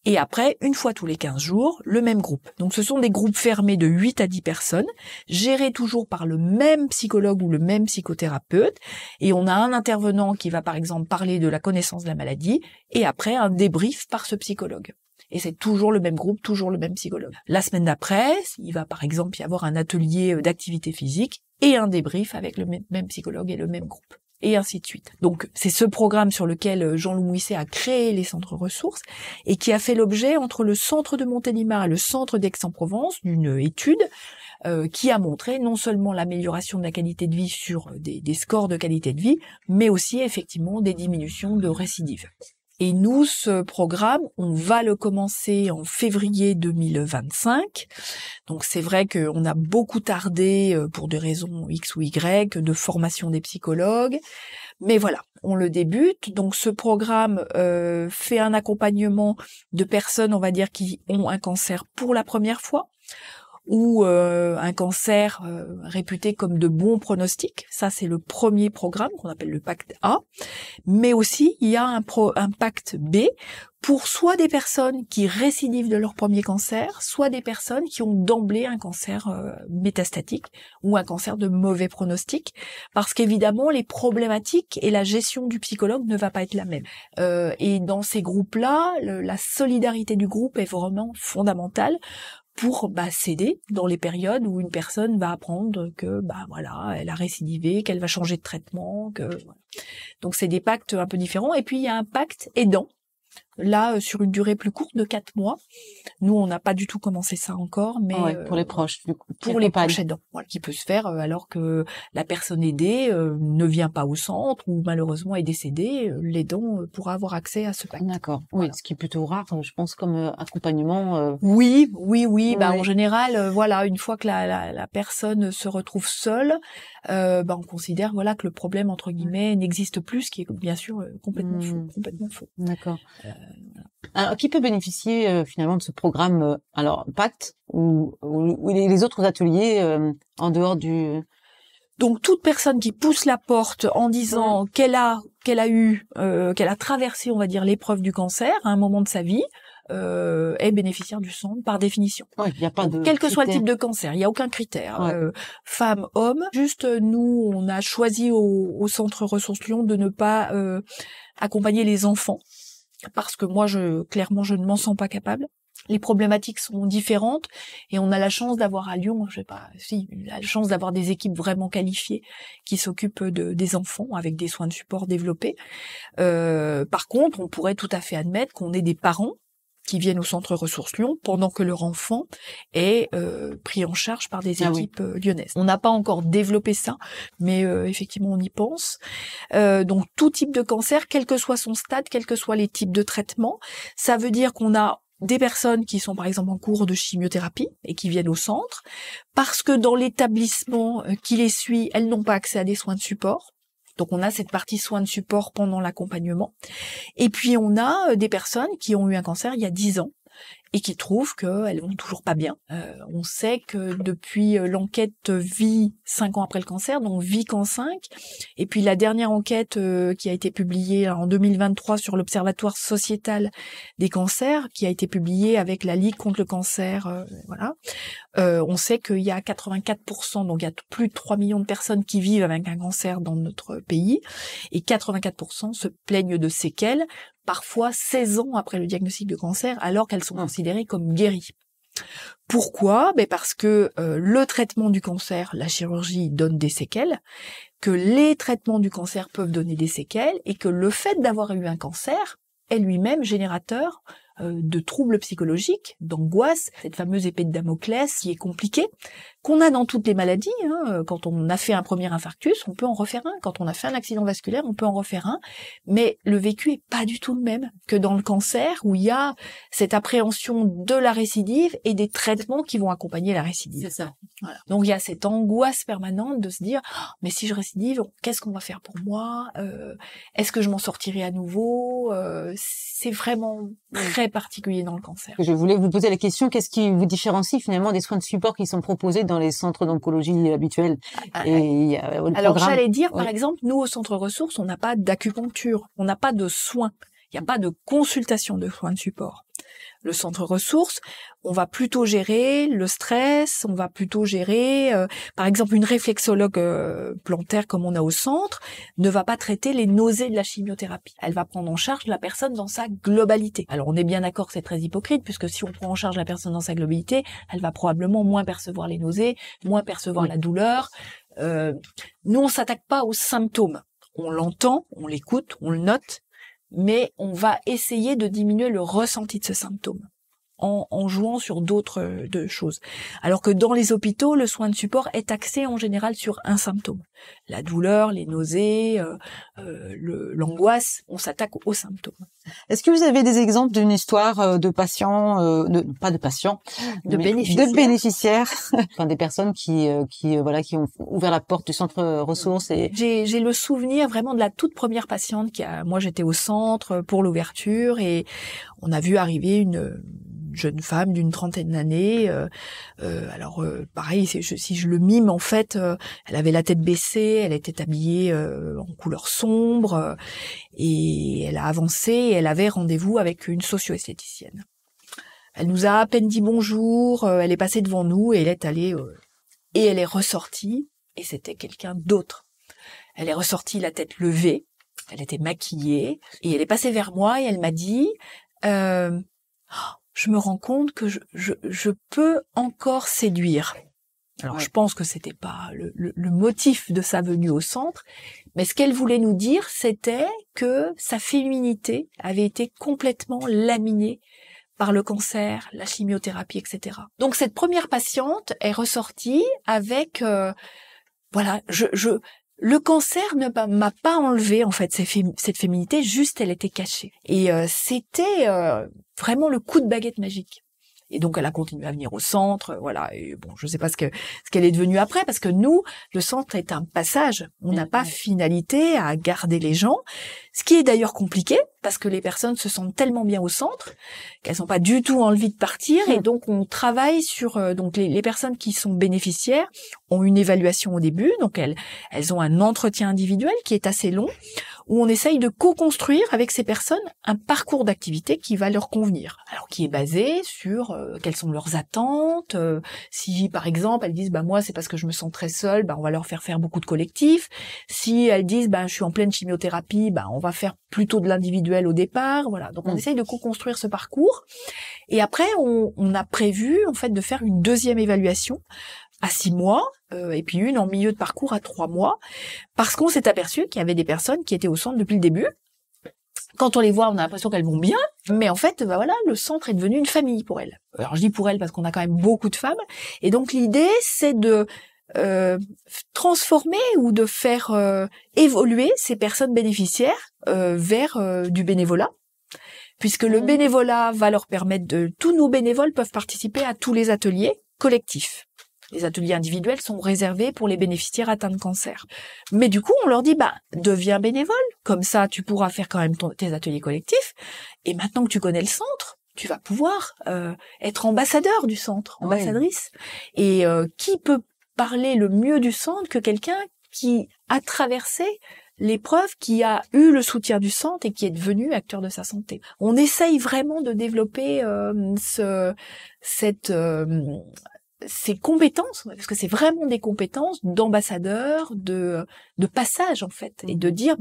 et après, une fois tous les 15 jours, le même groupe. Donc ce sont des groupes fermés de 8 à 10 personnes, gérés toujours par le même psychologue ou le même psychothérapeute, et on a un intervenant qui va par exemple parler de la connaissance de la maladie, et après un débrief par ce psychologue. Et c'est toujours le même groupe, toujours le même psychologue. La semaine d'après, il va par exemple y avoir un atelier d'activité physique et un débrief avec le même psychologue et le même groupe. Et ainsi de suite. Donc c'est ce programme sur lequel Jean-Loup Mouisset a créé les centres ressources et qui a fait l'objet entre le centre de Montélimar et le centre d'Aix-en-Provence d'une étude qui a montré non seulement l'amélioration de la qualité de vie sur des scores de qualité de vie, mais aussi effectivement des diminutions de récidives. Et nous, ce programme, on va le commencer en février 2025. Donc c'est vrai qu'on a beaucoup tardé pour des raisons X ou Y, de formation des psychologues. Mais voilà, on le débute. Donc ce programme fait un accompagnement de personnes, on va dire, qui ont un cancer pour la première fois, ou un cancer réputé comme de bons pronostics. Ça, c'est le premier programme qu'on appelle le pacte A. Mais aussi, il y a un pacte B pour soit des personnes qui récidivent de leur premier cancer, soit des personnes qui ont d'emblée un cancer métastatique ou un cancer de mauvais pronostic, parce qu'évidemment, les problématiques et la gestion du psychologue ne va pas être la même. Et dans ces groupes-là, la solidarité du groupe est vraiment fondamentale pour s'aider dans les périodes où une personne va apprendre que voilà, elle a récidivé, qu'elle va changer de traitement, que voilà. Donc c'est des pactes un peu différents. Et puis il y a un pacte aidant. Là, sur une durée plus courte de 4 mois. Nous, on n'a pas du tout commencé ça encore, mais pour les proches, du coup, pour les proches aidants, voilà, qui peut se faire alors que la personne aidée ne vient pas au centre ou malheureusement est décédée. L'aidant pourra avoir accès à ce pacte. D'accord. Voilà. Oui, ce qui est plutôt rare, je pense, comme accompagnement. Oui. En général, voilà, une fois que la personne se retrouve seule, on considère voilà que le problème entre guillemets n'existe plus, ce qui est bien sûr complètement faux. D'accord. Alors, qui peut bénéficier finalement de ce programme Pacte ou les autres ateliers en dehors du... Donc toute personne qui pousse la porte en disant qu'elle a traversé, on va dire, l'épreuve du cancer à un moment de sa vie, est bénéficiaire du centre par définition. Il y a pas de quel que soit le type de cancer, il y a aucun critère. Femme, homme. Juste nous, on a choisi au centre Ressources Lyon de ne pas accompagner les enfants. Parce que moi, clairement, je ne m'en sens pas capable. Les problématiques sont différentes et on a la chance d'avoir à Lyon, la chance d'avoir des équipes vraiment qualifiées qui s'occupent des enfants avec des soins de support développés. Par contre, on pourrait tout à fait admettre qu'on ait des parents qui viennent au centre Ressources Lyon pendant que leur enfant est pris en charge par des équipes lyonnaises. On n'a pas encore développé ça, mais effectivement on y pense. Donc tout type de cancer, quel que soit son stade, quels que soient les types de traitements, ça veut dire qu'on a des personnes qui sont par exemple en cours de chimiothérapie et qui viennent au centre, parce que dans l'établissement qui les suit, elles n'ont pas accès à des soins de support. Donc on a cette partie soins de support pendant l'accompagnement. Et puis on a des personnes qui ont eu un cancer il y a 10 ans et qui trouvent qu'elles vont toujours pas bien. On sait que depuis l'enquête Vie 5 ans après le cancer, donc Vie Can 5, et puis la dernière enquête qui a été publiée en 2023 sur l'Observatoire sociétal des cancers, qui a été publiée avec la Ligue contre le cancer, on sait qu'il y a 84%, donc il y a plus de 3 millions de personnes qui vivent avec un cancer dans notre pays, et 84% se plaignent de séquelles, parfois 16 ans après le diagnostic de cancer, alors qu'elles sont considérées comme guéries. Pourquoi ? Parce que le traitement du cancer, la chirurgie donne des séquelles, que les traitements du cancer peuvent donner des séquelles, et que le fait d'avoir eu un cancer est lui-même générateur de troubles psychologiques, d'angoisse, cette fameuse épée de Damoclès qui est compliquée, qu'on a dans toutes les maladies. Quand on a fait un premier infarctus, on peut en refaire un. Quand on a fait un accident vasculaire, on peut en refaire un. Mais le vécu est pas du tout le même que dans le cancer, où il y a cette appréhension de la récidive et des traitements qui vont accompagner la récidive. C'est ça. Voilà. Donc il y a cette angoisse permanente de se dire mais si je récidive, qu'est-ce qu'on va faire pour moi ? Est-ce que je m'en sortirai à nouveau ? C'est vraiment très particulier dans le cancer. Je voulais vous poser la question, qu'est-ce qui vous différencie finalement des soins de support qui sont proposés dans les centres d'oncologie habituels? Alors j'allais dire, par exemple, nous au centre ressources, on n'a pas d'acupuncture, on n'a pas de soins. Il n'y a pas de consultation de soins de support. Le centre ressources, on va plutôt gérer le stress, on va plutôt gérer, par exemple, une réflexologue plantaire comme on a au centre ne va pas traiter les nausées de la chimiothérapie. Elle va prendre en charge la personne dans sa globalité. Alors on est bien d'accord que c'est très hypocrite, puisque si on prend en charge la personne dans sa globalité, elle va probablement moins percevoir les nausées, moins percevoir la douleur. Nous, on s'attaque pas aux symptômes. On l'entend, on l'écoute, on le note, mais on va essayer de diminuer le ressenti de ce symptôme en jouant sur d'autres choses. Alors que dans les hôpitaux, le soin de support est axé en général sur un symptôme. La douleur, les nausées, l'angoisse, on s'attaque aux symptômes. Est-ce que vous avez des exemples d'une histoire de patients, de bénéficiaires, enfin des personnes qui ont ouvert la porte du centre ressources et j'ai le souvenir vraiment de la toute première patiente moi j'étais au centre pour l'ouverture et on a vu arriver une jeune femme d'une 30aine d'années. Pareil, si je le mime, en fait, elle avait la tête baissée, elle était habillée en couleur sombre, et elle a avancé et elle avait rendez-vous avec une socio-esthéticienne. Elle nous a à peine dit bonjour, elle est passée devant nous et elle est allée, et elle est ressortie, et c'était quelqu'un d'autre. Elle est ressortie la tête levée, elle était maquillée, et elle est passée vers moi et elle m'a dit... je me rends compte que je peux encore séduire. Alors, je pense que c'était pas le motif de sa venue au centre, mais ce qu'elle voulait nous dire, c'était que sa féminité avait été complètement laminée par le cancer, la chimiothérapie, etc. Donc, cette première patiente est ressortie avec, le cancer ne m'a pas enlevé, en fait, cette féminité, juste elle était cachée. Et c'était vraiment le coup de baguette magique. Et donc, elle a continué à venir au centre, voilà. Et bon, je sais pas ce qu'elle est devenue après, parce que nous, le centre est un passage. On n'a pas finalité à garder les gens. Ce qui est d'ailleurs compliqué, parce que les personnes se sentent tellement bien au centre qu'elles n'ont pas du tout envie de partir. Et donc, on travaille sur... donc, les personnes qui sont bénéficiaires ont une évaluation au début. Donc, elles ont un entretien individuel qui est assez long, où on essaye de co-construire avec ces personnes un parcours d'activité qui va leur convenir. Alors, qui est basé sur quelles sont leurs attentes. Si, par exemple, elles disent, moi, c'est parce que je me sens très seule, on va leur faire beaucoup de collectifs. Si elles disent, je suis en pleine chimiothérapie, on va faire plutôt de l'individuel au départ. Voilà. Donc, on essaye de co-construire ce parcours. Et après, on a prévu, en fait, de faire une deuxième évaluation à 6 mois, et puis une en milieu de parcours à 3 mois, parce qu'on s'est aperçu qu'il y avait des personnes qui étaient au centre depuis le début. Quand on les voit, on a l'impression qu'elles vont bien, mais en fait, le centre est devenu une famille pour elles. Alors je dis pour elles parce qu'on a quand même beaucoup de femmes, et donc l'idée, c'est de transformer ou de faire évoluer ces personnes bénéficiaires vers du bénévolat, puisque le bénévolat va leur permettre tous nos bénévoles peuvent participer à tous les ateliers collectifs. Les ateliers individuels sont réservés pour les bénéficiaires atteints de cancer. Mais du coup, on leur dit, deviens bénévole. Comme ça, tu pourras faire quand même tes ateliers collectifs. Et maintenant que tu connais le centre, tu vas pouvoir être ambassadeur du centre, ambassadrice. Et qui peut parler le mieux du centre que quelqu'un qui a traversé l'épreuve, qui a eu le soutien du centre et qui est devenu acteur de sa santé. On essaye vraiment de développer ces compétences, parce que c'est vraiment des compétences d'ambassadeur, de passage en fait, et de dire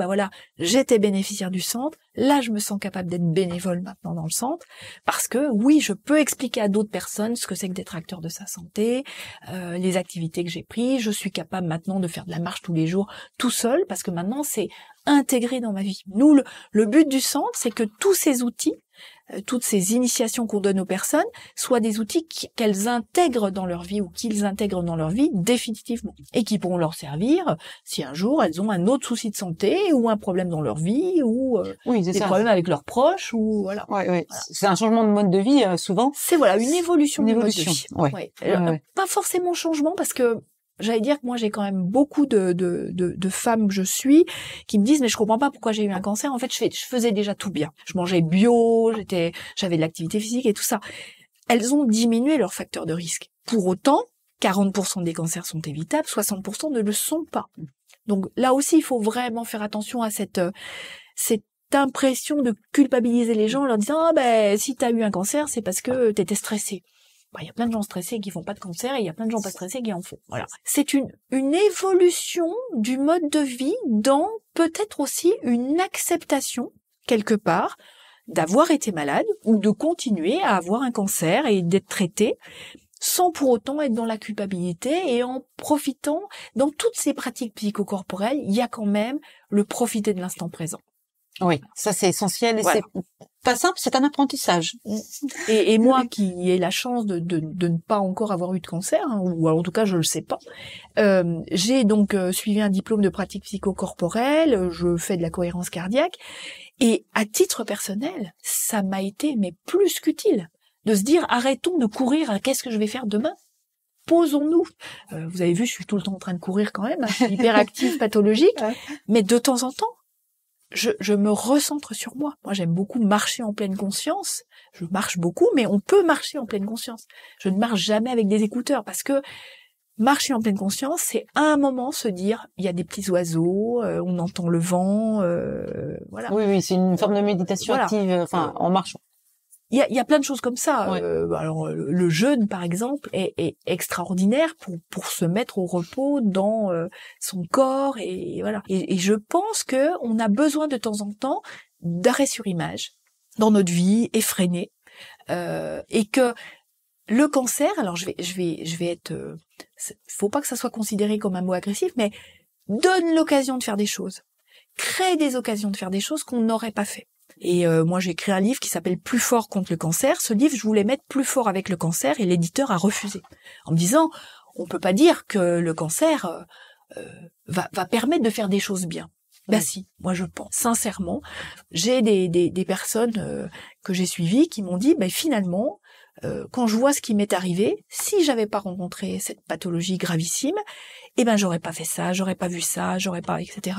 j'étais bénéficiaire du centre, là je me sens capable d'être bénévole maintenant dans le centre, parce que oui, je peux expliquer à d'autres personnes ce que c'est que d'être acteur de sa santé, les activités que j'ai prises, je suis capable maintenant de faire de la marche tous les jours tout seul, parce que maintenant c'est intégré dans ma vie. Nous, le but du centre, c'est que tous ces outils, toutes ces initiations qu'on donne aux personnes soient des outils qu'elles intègrent dans leur vie ou qu'ils intègrent dans leur vie définitivement et qui pourront leur servir si un jour elles ont un autre souci de santé ou un problème dans leur vie ou des problèmes avec leurs proches ou voilà. Voilà. C'est un changement de mode de vie souvent. C'est une évolution de mode de vie. Ouais. Pas forcément changement parce que j'allais dire que moi j'ai quand même beaucoup de femmes que je suis qui me disent mais je comprends pas pourquoi j'ai eu un cancer. En fait, je faisais déjà tout bien. Je mangeais bio, j'avais de l'activité physique et tout ça. Elles ont diminué leurs facteurs de risque. Pour autant, 40% des cancers sont évitables, 60% ne le sont pas. Donc là aussi, il faut vraiment faire attention à cette cette impression de culpabiliser les gens en leur disant si t'as eu un cancer, c'est parce que t'étais stressé. Il y a plein de gens stressés qui font pas de cancer et il y a plein de gens pas stressés qui en font. Voilà. C'est une évolution du mode de vie dans peut-être aussi une acceptation, quelque part, d'avoir été malade ou de continuer à avoir un cancer et d'être traité sans pour autant être dans la culpabilité et en profitant, dans toutes ces pratiques psychocorporelles, il y a quand même le profiter de l'instant présent. Oui, ça c'est essentiel et voilà. C'est pas simple, c'est un apprentissage. Et moi qui ai la chance de ne pas encore avoir eu de cancer, hein, ou en tout cas je le sais pas, j'ai donc suivi un diplôme de pratique psychocorporelle, je fais de la cohérence cardiaque, et à titre personnel, ça m'a été mais plus qu'utile de se dire arrêtons de courir, qu'est-ce que je vais faire demain ? Posons-nous. Vous avez vu, je suis tout le temps en train de courir quand même, hein, je suis hyperactive, pathologique, mais de temps en temps, je me recentre sur moi. Moi, j'aime beaucoup marcher en pleine conscience. Je marche beaucoup, mais on peut marcher en pleine conscience. Je ne marche jamais avec des écouteurs parce que marcher en pleine conscience, c'est à un moment se dire, il y a des petits oiseaux, on entend le vent, voilà. Oui, c'est une forme de méditation active, en marchant. Il y a plein de choses comme ça. Ouais. Alors le jeûne, par exemple, est extraordinaire pour se mettre au repos dans son corps et voilà. Et je pense que on a besoin de temps en temps d'arrêt sur image dans notre vie effrénée et que le cancer. Alors je vais être. Faut pas que ça soit considéré comme un mot agressif, mais donne l'occasion de faire des choses, crée des occasions de faire des choses qu'on n'aurait pas fait. Et moi, j'ai écrit un livre qui s'appelle Plus fort contre le cancer. Ce livre, je voulais mettre plus fort avec le cancer et l'éditeur a refusé. En me disant, on peut pas dire que le cancer va permettre de faire des choses bien. Ben si, moi je pense. Sincèrement, j'ai des personnes que j'ai suivies qui m'ont dit, finalement, quand je vois ce qui m'est arrivé, si j'avais pas rencontré cette pathologie gravissime, j'aurais pas fait ça, j'aurais pas vu ça, j'aurais pas, etc.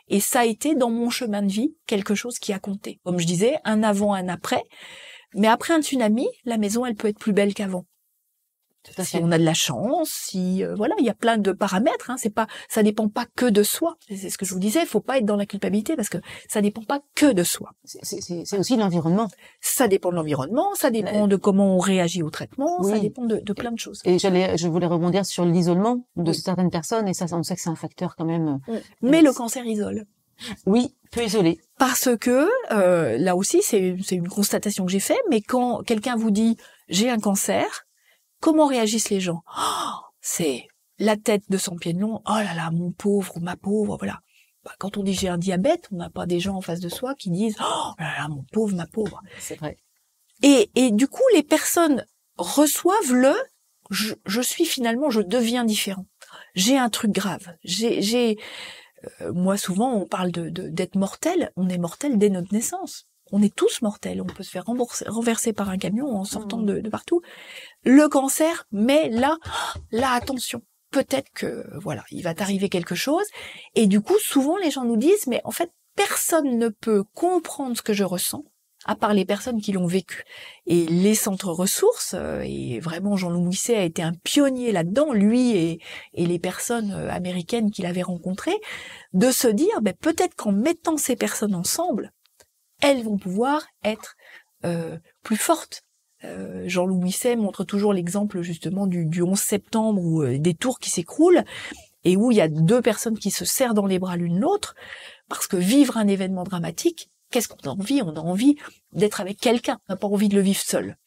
Et ça a été dans mon chemin de vie quelque chose qui a compté. Comme je disais, un avant, un après. Mais après un tsunami, la maison, elle peut être plus belle qu'avant. Si on a de la chance, si il y a plein de paramètres. Hein, ça dépend pas que de soi. C'est ce que je vous disais. Il faut pas être dans la culpabilité parce que ça dépend pas que de soi. C'est aussi l'environnement. Ça dépend de l'environnement, ça dépend de comment on réagit au traitement, ça dépend de plein de choses. Et je voulais rebondir sur l'isolement de certaines personnes et ça, on sait que c'est un facteur quand même. Mais le cancer isole. Oui, peut isoler. Parce que là aussi, c'est une constatation que j'ai faite. Mais quand quelqu'un vous dit j'ai un cancer. Comment réagissent les gens ? C'est la tête de 100 pieds de long. Oh là là, mon pauvre, ma pauvre, voilà. Quand on dit j'ai un diabète, on n'a pas des gens en face de soi qui disent oh là là, mon pauvre, ma pauvre. C'est vrai. Et du coup, les personnes reçoivent je suis finalement, je deviens différent. J'ai un truc grave. Moi, souvent, on parle d'être mortel. On est mortel dès notre naissance. On est tous mortels, on peut se faire renverser par un camion en sortant de partout. Le cancer, mais là, attention, peut-être que il va t'arriver quelque chose. Et du coup, souvent les gens nous disent, mais en fait, personne ne peut comprendre ce que je ressens, à part les personnes qui l'ont vécu. Et les centres ressources, et vraiment Jean-Louis Mousset a été un pionnier là-dedans, lui et les personnes américaines qu'il avait rencontrées, de se dire, peut-être qu'en mettant ces personnes ensemble, elles vont pouvoir être plus fortes. Jean-Louis Mousset montre toujours l'exemple justement du 11 septembre où des tours qui s'écroulent et où il y a deux personnes qui se serrent dans les bras l'une l'autre parce que vivre un événement dramatique, qu'est-ce qu'on a envie ? On a envie d'être avec quelqu'un, on n'a pas envie de le vivre seul.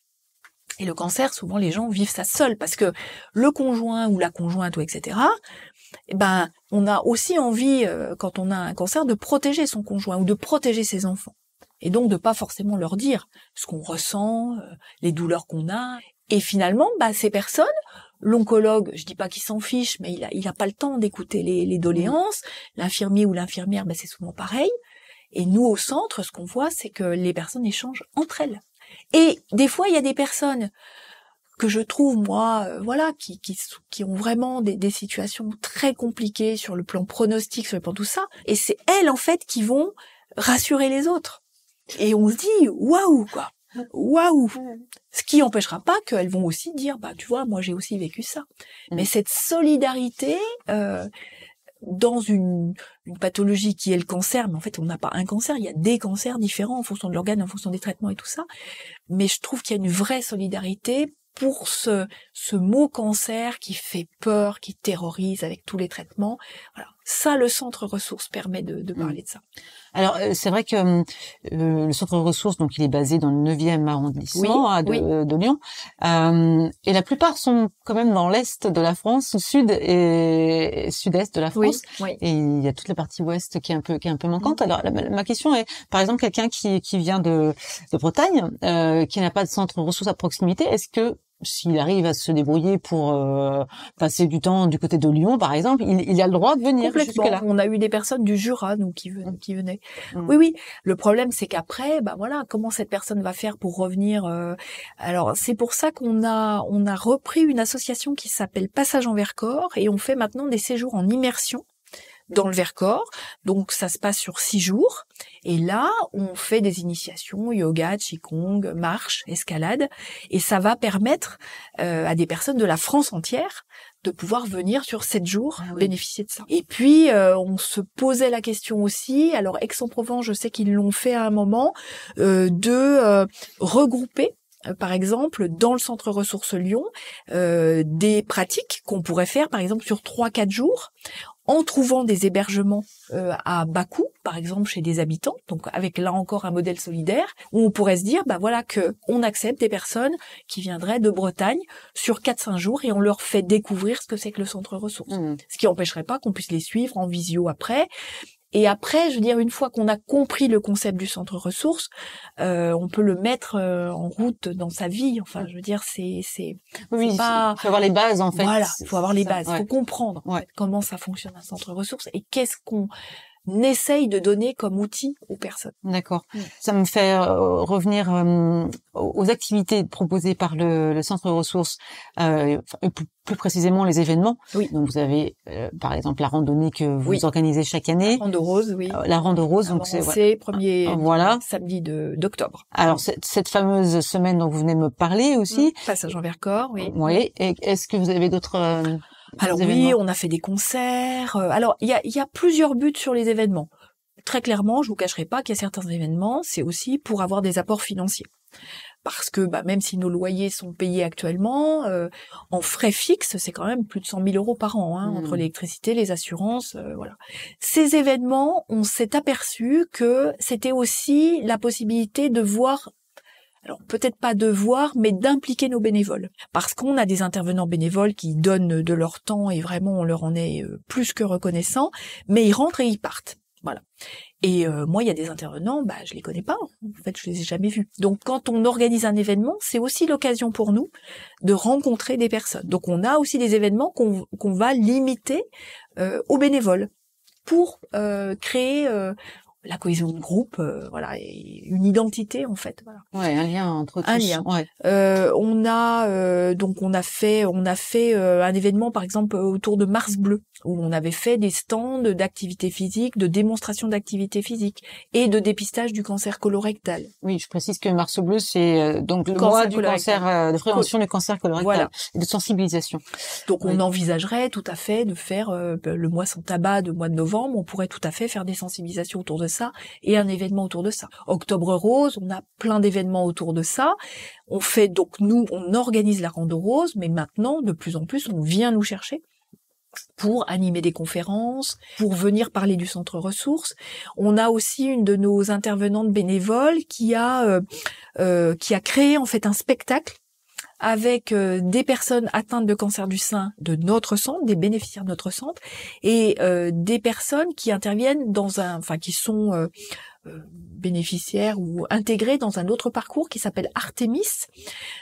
Et le cancer, souvent les gens vivent ça seul parce que le conjoint ou la conjointe ou etc., on a aussi envie, quand on a un cancer, de protéger son conjoint ou de protéger ses enfants. Et donc de pas forcément leur dire ce qu'on ressent, les douleurs qu'on a. Et finalement, ces personnes, l'oncologue, je dis pas qu'il s'en fiche, mais il a pas le temps d'écouter les doléances. L'infirmier ou l'infirmière, c'est souvent pareil. Et nous, au centre, ce qu'on voit, c'est que les personnes échangent entre elles. Et des fois, il y a des personnes que je trouve, moi, qui ont vraiment des situations très compliquées sur le plan pronostic, sur le plan tout ça. Et c'est elles, en fait, qui vont rassurer les autres. Et on se dit, waouh, quoi. Waouh. Ce qui empêchera pas qu'elles vont aussi dire, tu vois, moi j'ai aussi vécu ça. Mais cette solidarité, dans une pathologie qui est le cancer, mais en fait on n'a pas un cancer, il y a des cancers différents en fonction de l'organe, en fonction des traitements et tout ça. Mais je trouve qu'il y a une vraie solidarité pour ce mot cancer qui fait peur, qui terrorise avec tous les traitements. Voilà. Ça, le centre ressources permet de parler de ça. Alors, c'est vrai que le centre ressources, donc il est basé dans le 9e arrondissement de Lyon. Et la plupart sont quand même dans l'est de la France, au sud et sud-est de la France. Oui. Et il y a toute la partie ouest qui est un peu manquante. Alors, ma question est, par exemple, quelqu'un qui vient de Bretagne, qui n'a pas de centre ressources à proximité, est-ce que s'il arrive à se débrouiller pour passer du temps du côté de Lyon, par exemple, il a le droit de venir jusque-là. On a eu des personnes du Jura, nous, qui venaient. Oui. Le problème, c'est qu'après, comment cette personne va faire pour revenir Alors, c'est pour ça qu'on a repris une association qui s'appelle Passage en Vercors, et on fait maintenant des séjours en immersion dans le Vercors. Donc ça se passe sur 6 jours. Et là, on fait des initiations, yoga, qigong, marche, escalade. Et ça va permettre à des personnes de la France entière de pouvoir venir sur 7 jours bénéficier de ça. Et puis, on se posait la question aussi, alors Aix-en-Provence, je sais qu'ils l'ont fait à un moment, de regrouper par exemple, dans le centre ressources Lyon, des pratiques qu'on pourrait faire, par exemple, sur 3-4 jours, en trouvant des hébergements à bas coût, par exemple chez des habitants, donc avec là encore un modèle solidaire, où on pourrait se dire, que on accepte des personnes qui viendraient de Bretagne sur 4-5 jours et on leur fait découvrir ce que c'est que le centre ressources. Ce qui n'empêcherait pas qu'on puisse les suivre en visio après. Et après, je veux dire, une fois qu'on a compris le concept du centre ressources, on peut le mettre en route dans sa vie. Enfin, je veux dire, c'est pas... Il faut avoir les bases, en fait. Voilà, il faut avoir les bases. Il faut comprendre en fait, comment ça fonctionne un centre ressources et qu'est-ce qu'on essaye de donner comme outil aux personnes. D'accord. Ça me fait revenir aux activités proposées par le centre ressources, plus précisément les événements. Oui. Donc vous avez par exemple la randonnée que vous organisez chaque année. La Rando Rose, oui. La Rando Rose, donc c'est premier samedi d'octobre. Alors cette fameuse semaine dont vous venez me parler aussi. Passage en Vercors, oui. Oui. Et est-ce que vous avez d'autres Alors oui, on a fait des concerts. Alors il y a plusieurs buts sur les événements. Très clairement, je vous cacherai pas qu'il y a certains événements, c'est aussi pour avoir des apports financiers. Parce que même si nos loyers sont payés actuellement, en frais fixes, c'est quand même plus de 100 000 euros par an, entre l'électricité, les assurances, voilà. Ces événements, on s'est aperçu que c'était aussi la possibilité de voir, alors peut-être pas de voir, mais d'impliquer nos bénévoles. Parce qu'on a des intervenants bénévoles qui donnent de leur temps et vraiment on leur en est plus que reconnaissant, mais ils rentrent et ils partent. Voilà. Et moi, il y a des intervenants, je les connais pas. En fait, je les ai jamais vus. Donc, quand on organise un événement, c'est aussi l'occasion pour nous de rencontrer des personnes. Donc, on a aussi des événements qu'on va limiter aux bénévoles pour créer la cohésion de groupe, et une identité en fait. Voilà. Ouais, un lien entre tous. Un lien. Ouais. On a fait un événement par exemple autour de Mars Bleu où on avait fait des stands d'activité physique, de démonstration d'activité physique et de dépistage du cancer colorectal. Oui, je précise que Mars Bleu c'est donc le mois du cancer, de prévention du cancer colorectal et de sensibilisation. Donc on envisagerait tout à fait de faire le mois sans tabac de mois de novembre, on pourrait tout à fait faire des sensibilisations autour de ça et un événement autour de ça. Octobre Rose, on a plein d'événements autour de ça. On fait donc nous, on organise la Rando Rose, mais maintenant de plus en plus, on vient nous chercher pour animer des conférences, pour venir parler du centre ressources. On a aussi une de nos intervenantes bénévoles qui a créé en fait un spectacle avec des personnes atteintes de cancer du sein de notre centre, des bénéficiaires de notre centre, et des personnes qui interviennent qui sont bénéficiaires ou intégrés dans un autre parcours qui s'appelle Artemis,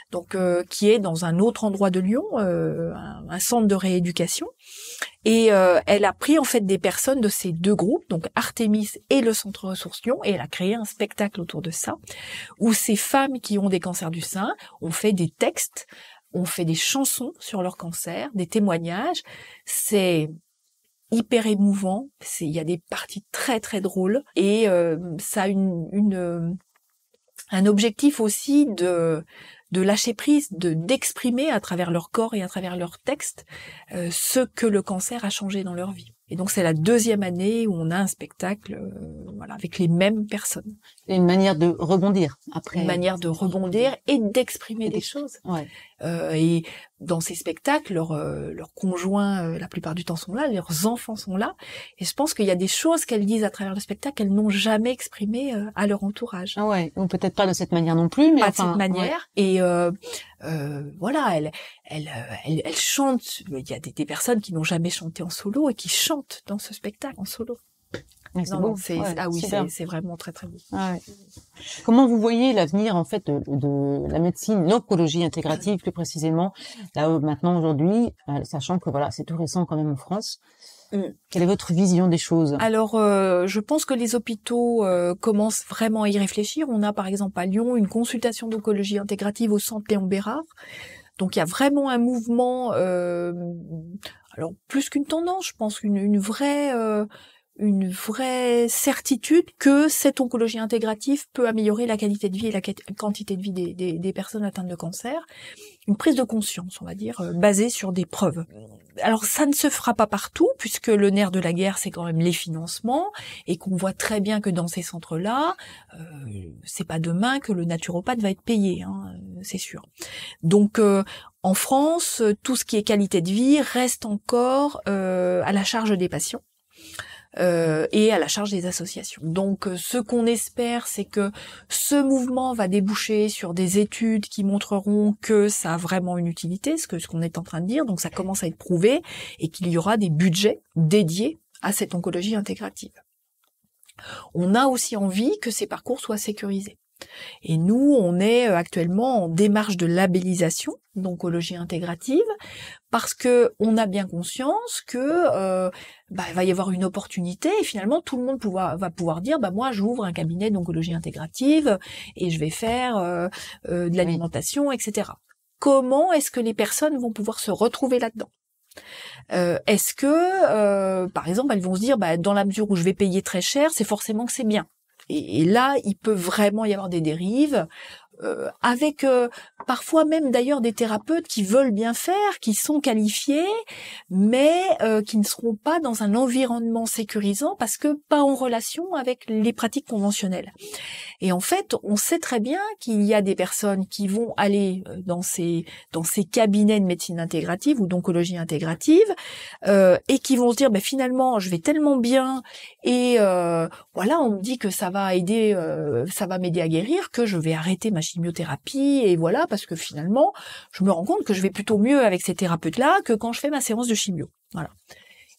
donc qui est dans un autre endroit de Lyon, un centre de rééducation. Et elle a pris en fait des personnes de ces deux groupes, donc Artemis et le Centre Ressources Lyon, et elle a créé un spectacle autour de ça, où ces femmes qui ont des cancers du sein ont fait des textes, ont fait des chansons sur leur cancer, des témoignages. C'est hyper émouvant, il y a des parties très très drôles, et ça a un objectif aussi de lâcher prise, d'exprimer à travers leur corps et à travers leurs textes ce que le cancer a changé dans leur vie. Et donc c'est la 2e année où on a un spectacle avec les mêmes personnes. Et une manière de rebondir après. Une manière de rebondir et d'exprimer des choses. Ouais. Et dans ces spectacles, leurs conjoints, la plupart du temps, sont là, leurs enfants sont là. Et je pense qu'il y a des choses qu'elles disent à travers le spectacle qu'elles n'ont jamais exprimées à leur entourage. Ah ouais, ou peut-être pas de cette manière non plus, mais pas de cette manière. Ouais. Et elles chantent. Il y a des personnes qui n'ont jamais chanté en solo et qui chantent dans ce spectacle en solo. C'est beau. C'est vraiment très très beau. Ouais. Comment vous voyez l'avenir en fait de la médecine, l'oncologie intégrative plus précisément, là maintenant aujourd'hui, sachant que c'est tout récent quand même en France. Quelle est votre vision des choses? Alors, je pense que les hôpitaux commencent vraiment à y réfléchir. On a par exemple à Lyon une consultation d'oncologie intégrative au centre Léon Bérard. Donc il y a vraiment un mouvement, alors plus qu'une tendance, je pense une vraie certitude que cette oncologie intégrative peut améliorer la qualité de vie et la quantité de vie des personnes atteintes de cancer. Une prise de conscience, on va dire, basée sur des preuves. Alors ça ne se fera pas partout, puisque le nerf de la guerre, c'est quand même les financements, et qu'on voit très bien que dans ces centres-là, c'est pas demain que le naturopathe va être payé, c'est sûr. Donc en France, tout ce qui est qualité de vie reste encore à la charge des patients. Et à la charge des associations. Donc ce qu'on espère, c'est que ce mouvement va déboucher sur des études qui montreront que ça a vraiment une utilité, ce qu'on est en train de dire, donc ça commence à être prouvé, et qu'il y aura des budgets dédiés à cette oncologie intégrative. On a aussi envie que ces parcours soient sécurisés. Et nous, on est actuellement en démarche de labellisation d'oncologie intégrative, parce que on a bien conscience que il va y avoir une opportunité, et finalement tout le monde va pouvoir dire moi j'ouvre un cabinet d'oncologie intégrative et je vais faire de l'alimentation, etc. Comment est-ce que les personnes vont pouvoir se retrouver là-dedans? Est-ce que par exemple elles vont se dire dans la mesure où je vais payer très cher, c'est forcément que c'est bien? Et là, il peut vraiment y avoir des dérives, avec parfois même d'ailleurs des thérapeutes qui veulent bien faire, qui sont qualifiés, mais qui ne seront pas dans un environnement sécurisant parce que pas en relation avec les pratiques conventionnelles. Et en fait, on sait très bien qu'il y a des personnes qui vont aller dans ces cabinets de médecine intégrative ou d'oncologie intégrative et qui vont se dire finalement je vais tellement bien et on me dit que ça va aider, ça va m'aider à guérir, que je vais arrêter ma chimiothérapie et parce que finalement je me rends compte que je vais plutôt mieux avec ces thérapeutes-là que quand je fais ma séance de chimio. Voilà.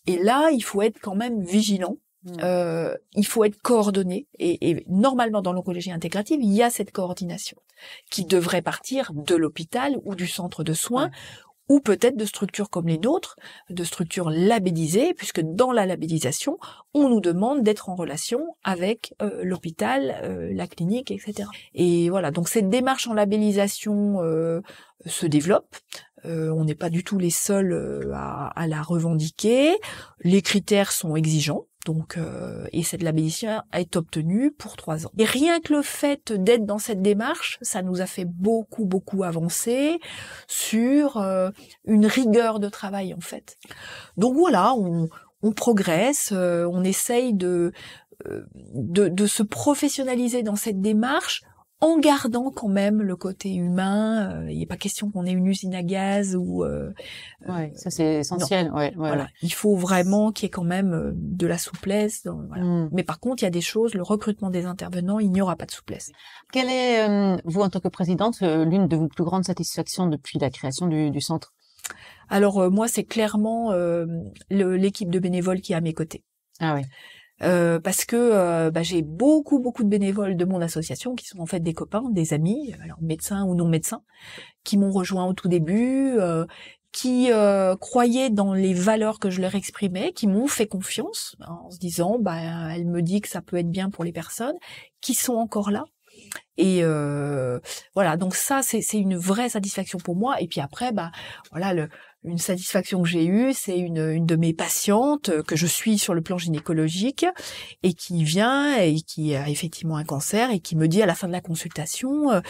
Et là, il faut être quand même vigilant. Il faut être coordonné et normalement dans l'oncologie intégrative il y a cette coordination qui devrait partir de l'hôpital ou du centre de soins ou peut-être de structures comme les nôtres, de structures labellisées, puisque dans la labellisation, on nous demande d'être en relation avec l'hôpital, la clinique, etc. Et voilà, donc cette démarche en labellisation se développe. On n'est pas du tout les seuls à la revendiquer. Les critères sont exigeants. Donc, et cette labellisation est obtenue pour 3 ans. Et rien que le fait d'être dans cette démarche, ça nous a fait beaucoup avancer sur une rigueur de travail en fait. Donc voilà, on progresse, on essaye de se professionnaliser dans cette démarche, en gardant quand même le côté humain. Il n'est pas question qu'on ait une usine à gaz ou. Ça c'est essentiel. Voilà. Il faut vraiment qu'il y ait quand même de la souplesse. Mais par contre, il y a des choses. Le recrutement des intervenants, il n'y aura pas de souplesse. Quelle est, vous en tant que présidente, l'une de vos plus grandes satisfactions depuis la création du centre? Alors moi, c'est clairement l'équipe de bénévoles qui est à mes côtés. Ah oui. Parce que j'ai beaucoup de bénévoles de mon association qui sont en fait des copains, des amis, alors médecins ou non médecins, qui m'ont rejoint au tout début, qui croyaient dans les valeurs que je leur exprimais, qui m'ont fait confiance en se disant elle me dit que ça peut être bien pour les personnes, qui sont encore là. Et voilà, donc ça c'est une vraie satisfaction pour moi. Et puis après une satisfaction que j'ai eue, c'est une de mes patientes que je suis sur le plan gynécologique et qui vient et qui a effectivement un cancer et qui me dit à la fin de la consultation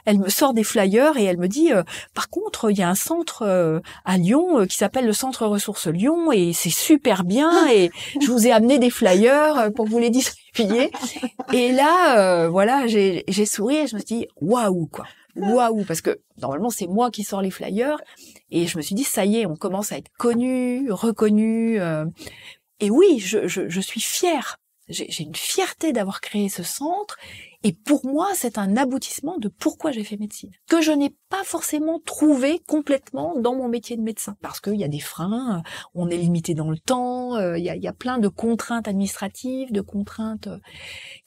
elle me sort des flyers et elle me dit par contre il y a un centre à Lyon qui s'appelle le Centre Ressources Lyon et c'est super bien et je vous ai amené des flyers pour vous les distribuer. Et là voilà, j'ai souri et je me suis dit waouh quoi. Waouh, parce que normalement c'est moi qui sors les flyers et je me suis dit ça y est, on commence à être connu, reconnu et oui, je suis fière. J'ai une fierté d'avoir créé ce centre et pour moi, c'est un aboutissement de pourquoi j'ai fait médecine, que je n'ai pas forcément trouvé complètement dans mon métier de médecin parce qu'il y a des freins, on est limité dans le temps, il y a plein de contraintes administratives, de contraintes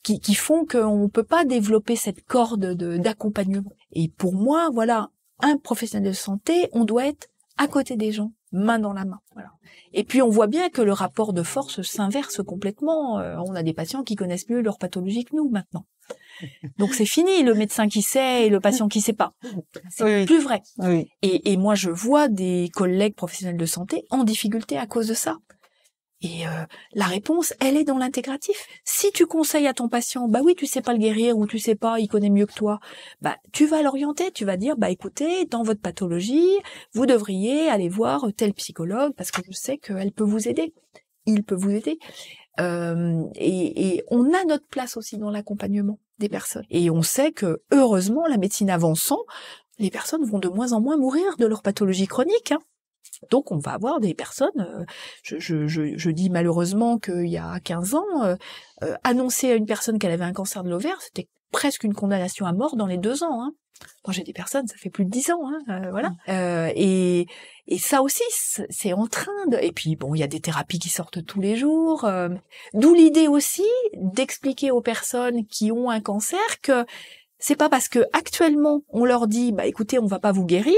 qui font qu'on peut pas développer cette corde d'accompagnement. Et pour moi, voilà, un professionnel de santé, on doit être à côté des gens, main dans la main. Voilà. Et puis on voit bien que le rapport de force s'inverse complètement. On a des patients qui connaissent mieux leur pathologie que nous maintenant. Donc c'est fini le médecin qui sait et le patient qui sait pas. C'est plus vrai. Oui. Et moi je vois des collègues professionnels de santé en difficulté à cause de ça. Et la réponse, elle est dans l'intégratif. Si tu conseilles à ton patient, bah oui, tu sais pas le guérir ou tu sais pas, il connaît mieux que toi, bah tu vas l'orienter, tu vas dire, bah écoutez, dans votre pathologie, vous devriez aller voir tel psychologue parce que je sais qu'elle peut vous aider. Il peut vous aider. Et on a notre place aussi dans l'accompagnement des personnes. Et on sait que, heureusement, la médecine avançant, les personnes vont de moins en moins mourir de leur pathologie chronique, hein. Donc on va avoir des personnes, je dis malheureusement qu'il y a 15 ans, annoncer à une personne qu'elle avait un cancer de l'ovaire, c'était presque une condamnation à mort dans les 2 ans. Hein. Moi j'ai des personnes, ça fait plus de 10 ans, hein, voilà. Et ça aussi, c'est en train de... Et puis bon, il y a des thérapies qui sortent tous les jours. D'où l'idée aussi d'expliquer aux personnes qui ont un cancer que c'est pas parce que actuellement on leur dit, bah écoutez, on va pas vous guérir,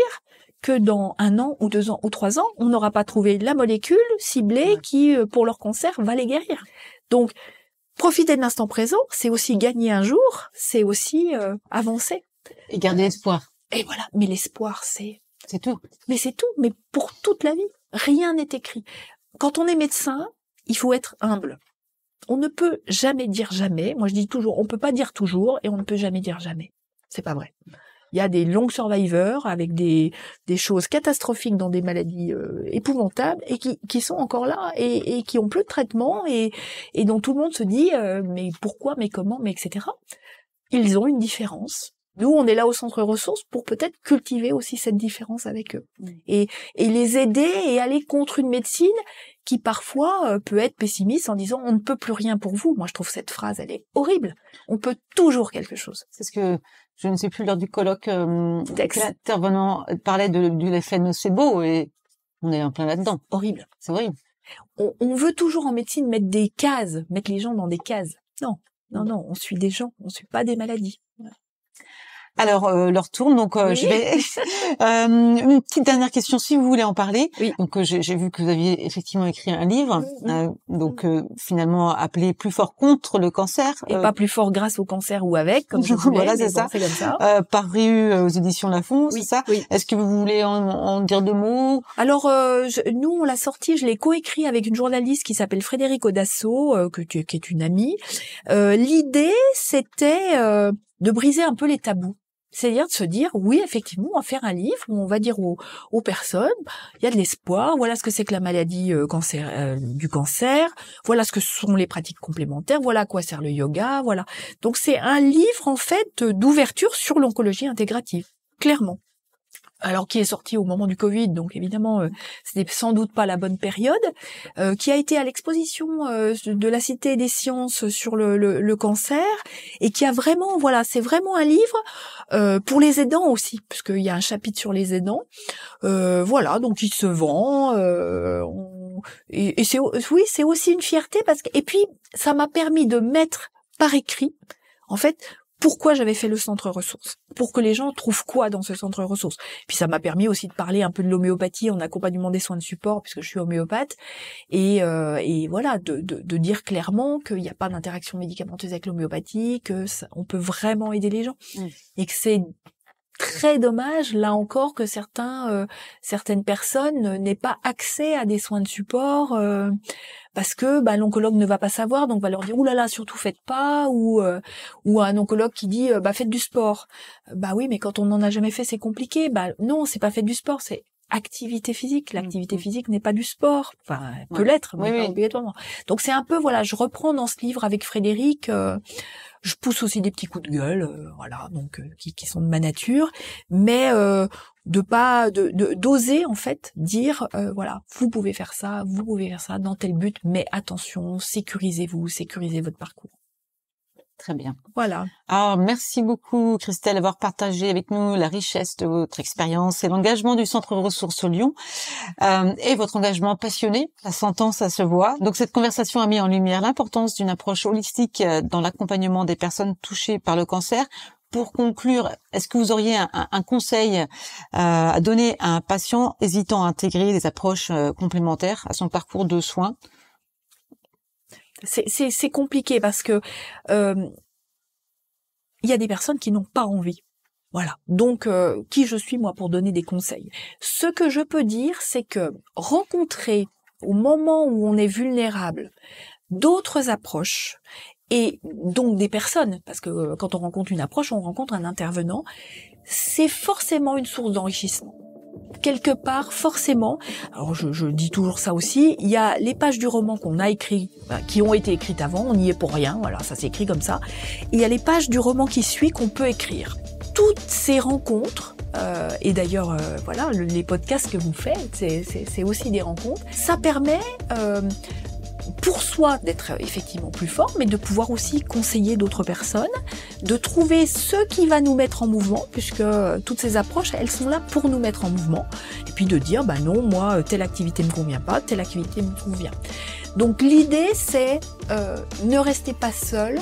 que dans 1 an ou 2 ans ou 3 ans, on n'aura pas trouvé la molécule ciblée qui, pour leur cancer, va les guérir. Donc, profiter de l'instant présent, c'est aussi gagner un jour, c'est aussi avancer. Et garder espoir. Et voilà, mais l'espoir, c'est tout. Mais c'est tout, mais pour toute la vie. Rien n'est écrit. Quand on est médecin, il faut être humble. On ne peut jamais dire jamais. Moi, je dis toujours, on peut pas dire toujours et on ne peut jamais dire jamais. C'est pas vrai. Il y a des longs survivors avec des choses catastrophiques dans des maladies épouvantables et qui sont encore là et qui ont plus de traitement et dont tout le monde se dit mais pourquoi, mais comment, mais etc. Ils ont une différence. Nous, on est là au centre ressources pour peut-être cultiver aussi cette différence avec eux et les aider et aller contre une médecine qui parfois peut être pessimiste en disant on ne peut plus rien pour vous. Moi, je trouve cette phrase, elle est horrible. On peut toujours quelque chose. C'est ce que je ne sais plus lors du colloque l'intervenant parlait de l'effet nocebo et on est en plein là-dedans. Horrible. C'est horrible. On veut toujours en médecine mettre des cases, mettre les gens dans des cases. Non, on suit des gens, on suit pas des maladies. Alors, leur tourne, donc oui. je vais... une petite dernière question, si vous voulez en parler. Oui. Donc, j'ai vu que vous aviez effectivement écrit un livre, finalement appelé Plus fort contre le cancer. Et pas plus fort grâce au cancer ou avec, comme je voulais. Voilà, c'est ça. C'est comme ça. Paru aux éditions Lafon, oui, c'est ça. Oui. Est-ce que vous voulez en dire 2 mots? Alors, nous, on l'a sorti, je l'ai coécrit avec une journaliste qui s'appelle Frédéric Audasso, qui est une amie. L'idée, c'était de briser un peu les tabous. C'est-à-dire de se dire, oui, effectivement, on va faire un livre où on va dire aux personnes, il y a de l'espoir, voilà ce que c'est que la maladie du cancer, voilà ce que sont les pratiques complémentaires, voilà à quoi sert le yoga, voilà. Donc c'est un livre, en fait, d'ouverture sur l'oncologie intégrative, clairement. Alors qui est sorti au moment du Covid, donc évidemment c'était sans doute pas la bonne période, qui a été à l'exposition de la Cité des Sciences sur le cancer et qui a vraiment, voilà, c'est vraiment un livre pour les aidants aussi, puisqu'il y a un chapitre sur les aidants, voilà, donc il se vend, et c'est aussi une fierté parce que, et puis ça m'a permis de mettre par écrit, en fait, pourquoi j'avais fait le centre ressources, pour que les gens trouvent quoi dans ce centre ressources. Puis ça m'a permis aussi de parler un peu de l'homéopathie en accompagnement des soins de support, puisque je suis homéopathe, et voilà, de dire clairement qu'il n'y a pas d'interaction médicamenteuse avec l'homéopathie, que on peut vraiment aider les gens, et que c'est très dommage, là encore, que certaines personnes n'aient pas accès à des soins de support parce que l'oncologue ne va pas savoir, donc va leur dire oulala, surtout faites pas, ou un oncologue qui dit faites du sport. Oui, mais quand on n'en a jamais fait, c'est compliqué. Non, c'est pas faites du sport, c'est activité physique. L'activité physique n'est pas du sport. Enfin, elle peut l'être, mais pas obligatoirement. Donc c'est un peu, je reprends dans ce livre avec Frédéric. Je pousse aussi des petits coups de gueule, donc qui sont de ma nature, mais d'oser en fait dire vous pouvez faire ça dans tel but, mais attention, sécurisez-vous, sécurisez votre parcours. Très bien. Voilà. Alors, merci beaucoup, Christelle, d'avoir partagé avec nous la richesse de votre expérience et l'engagement du Centre Ressources Lyon, et votre engagement passionné. Ça s'entend, ça se voit. Donc, cette conversation a mis en lumière l'importance d'une approche holistique dans l'accompagnement des personnes touchées par le cancer. Pour conclure, est-ce que vous auriez un conseil à donner à un patient hésitant à intégrer des approches complémentaires à son parcours de soins? C'est compliqué parce que il y a des personnes qui n'ont pas envie. Voilà. Donc qui je suis moi pour donner des conseils? Ce que je peux dire, c'est que rencontrer au moment où on est vulnérable d'autres approches et donc des personnes, parce que quand on rencontre une approche, on rencontre un intervenant, c'est forcément une source d'enrichissement. Quelque part, forcément, alors je dis toujours ça aussi, il y a les pages du roman qu'on a écrit, qui ont été écrites avant, on n'y est pour rien, voilà, ça s'écrit comme ça, et il y a les pages du roman qui suit qu'on peut écrire. Toutes ces rencontres, et d'ailleurs, les podcasts que vous faites, c'est aussi des rencontres, ça permet pour soi d'être effectivement plus fort, mais de pouvoir aussi conseiller d'autres personnes, de trouver ce qui va nous mettre en mouvement, puisque toutes ces approches, elles sont là pour nous mettre en mouvement, et puis de dire, non, moi, telle activité me convient pas, telle activité me convient. Donc l'idée, c'est ne restez pas seul,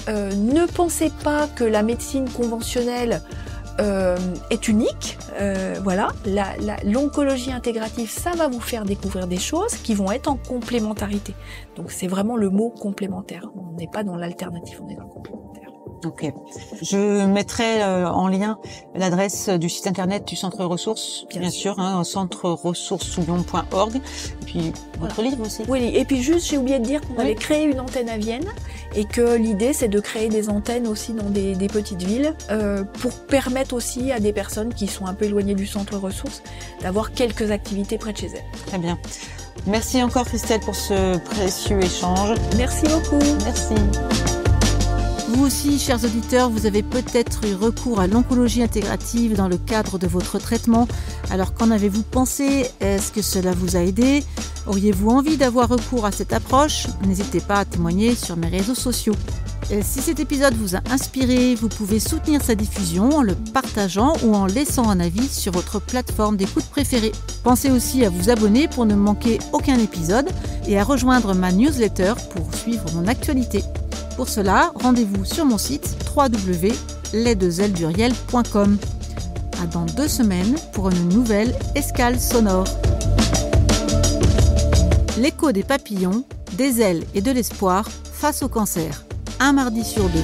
ne pensez pas que la médecine conventionnelle est unique, l'oncologie intégrative, ça va vous faire découvrir des choses qui vont être en complémentarité. Donc c'est vraiment le mot complémentaire. On n'est pas dans l'alternative, on est dans le complémentaire. Ok. Je mettrai en lien l'adresse du site internet du Centre Ressources, bien sûr, centreressourceslyon.org. Et puis votre livre aussi. Oui, et puis juste, j'ai oublié de dire qu'on avait créé une antenne à Vienne et que l'idée, c'est de créer des antennes aussi dans des petites villes pour permettre aussi à des personnes qui sont un peu éloignées du Centre Ressources d'avoir quelques activités près de chez elles. Très bien. Merci encore, Christelle, pour ce précieux échange. Merci beaucoup. Merci. Vous aussi, chers auditeurs, vous avez peut-être eu recours à l'oncologie intégrative dans le cadre de votre traitement. Alors, qu'en avez-vous pensé? Est-ce que cela vous a aidé? Auriez-vous envie d'avoir recours à cette approche? N'hésitez pas à témoigner sur mes réseaux sociaux. Si cet épisode vous a inspiré, vous pouvez soutenir sa diffusion en le partageant ou en laissant un avis sur votre plateforme d'écoute préférée. Pensez aussi à vous abonner pour ne manquer aucun épisode et à rejoindre ma newsletter pour suivre mon actualité. Pour cela, rendez-vous sur mon site www.les2lduriel.com. À dans 2 semaines pour une nouvelle escale sonore. L'écho des papillons, des ailes et de l'espoir face au cancer. Un mardi sur 2.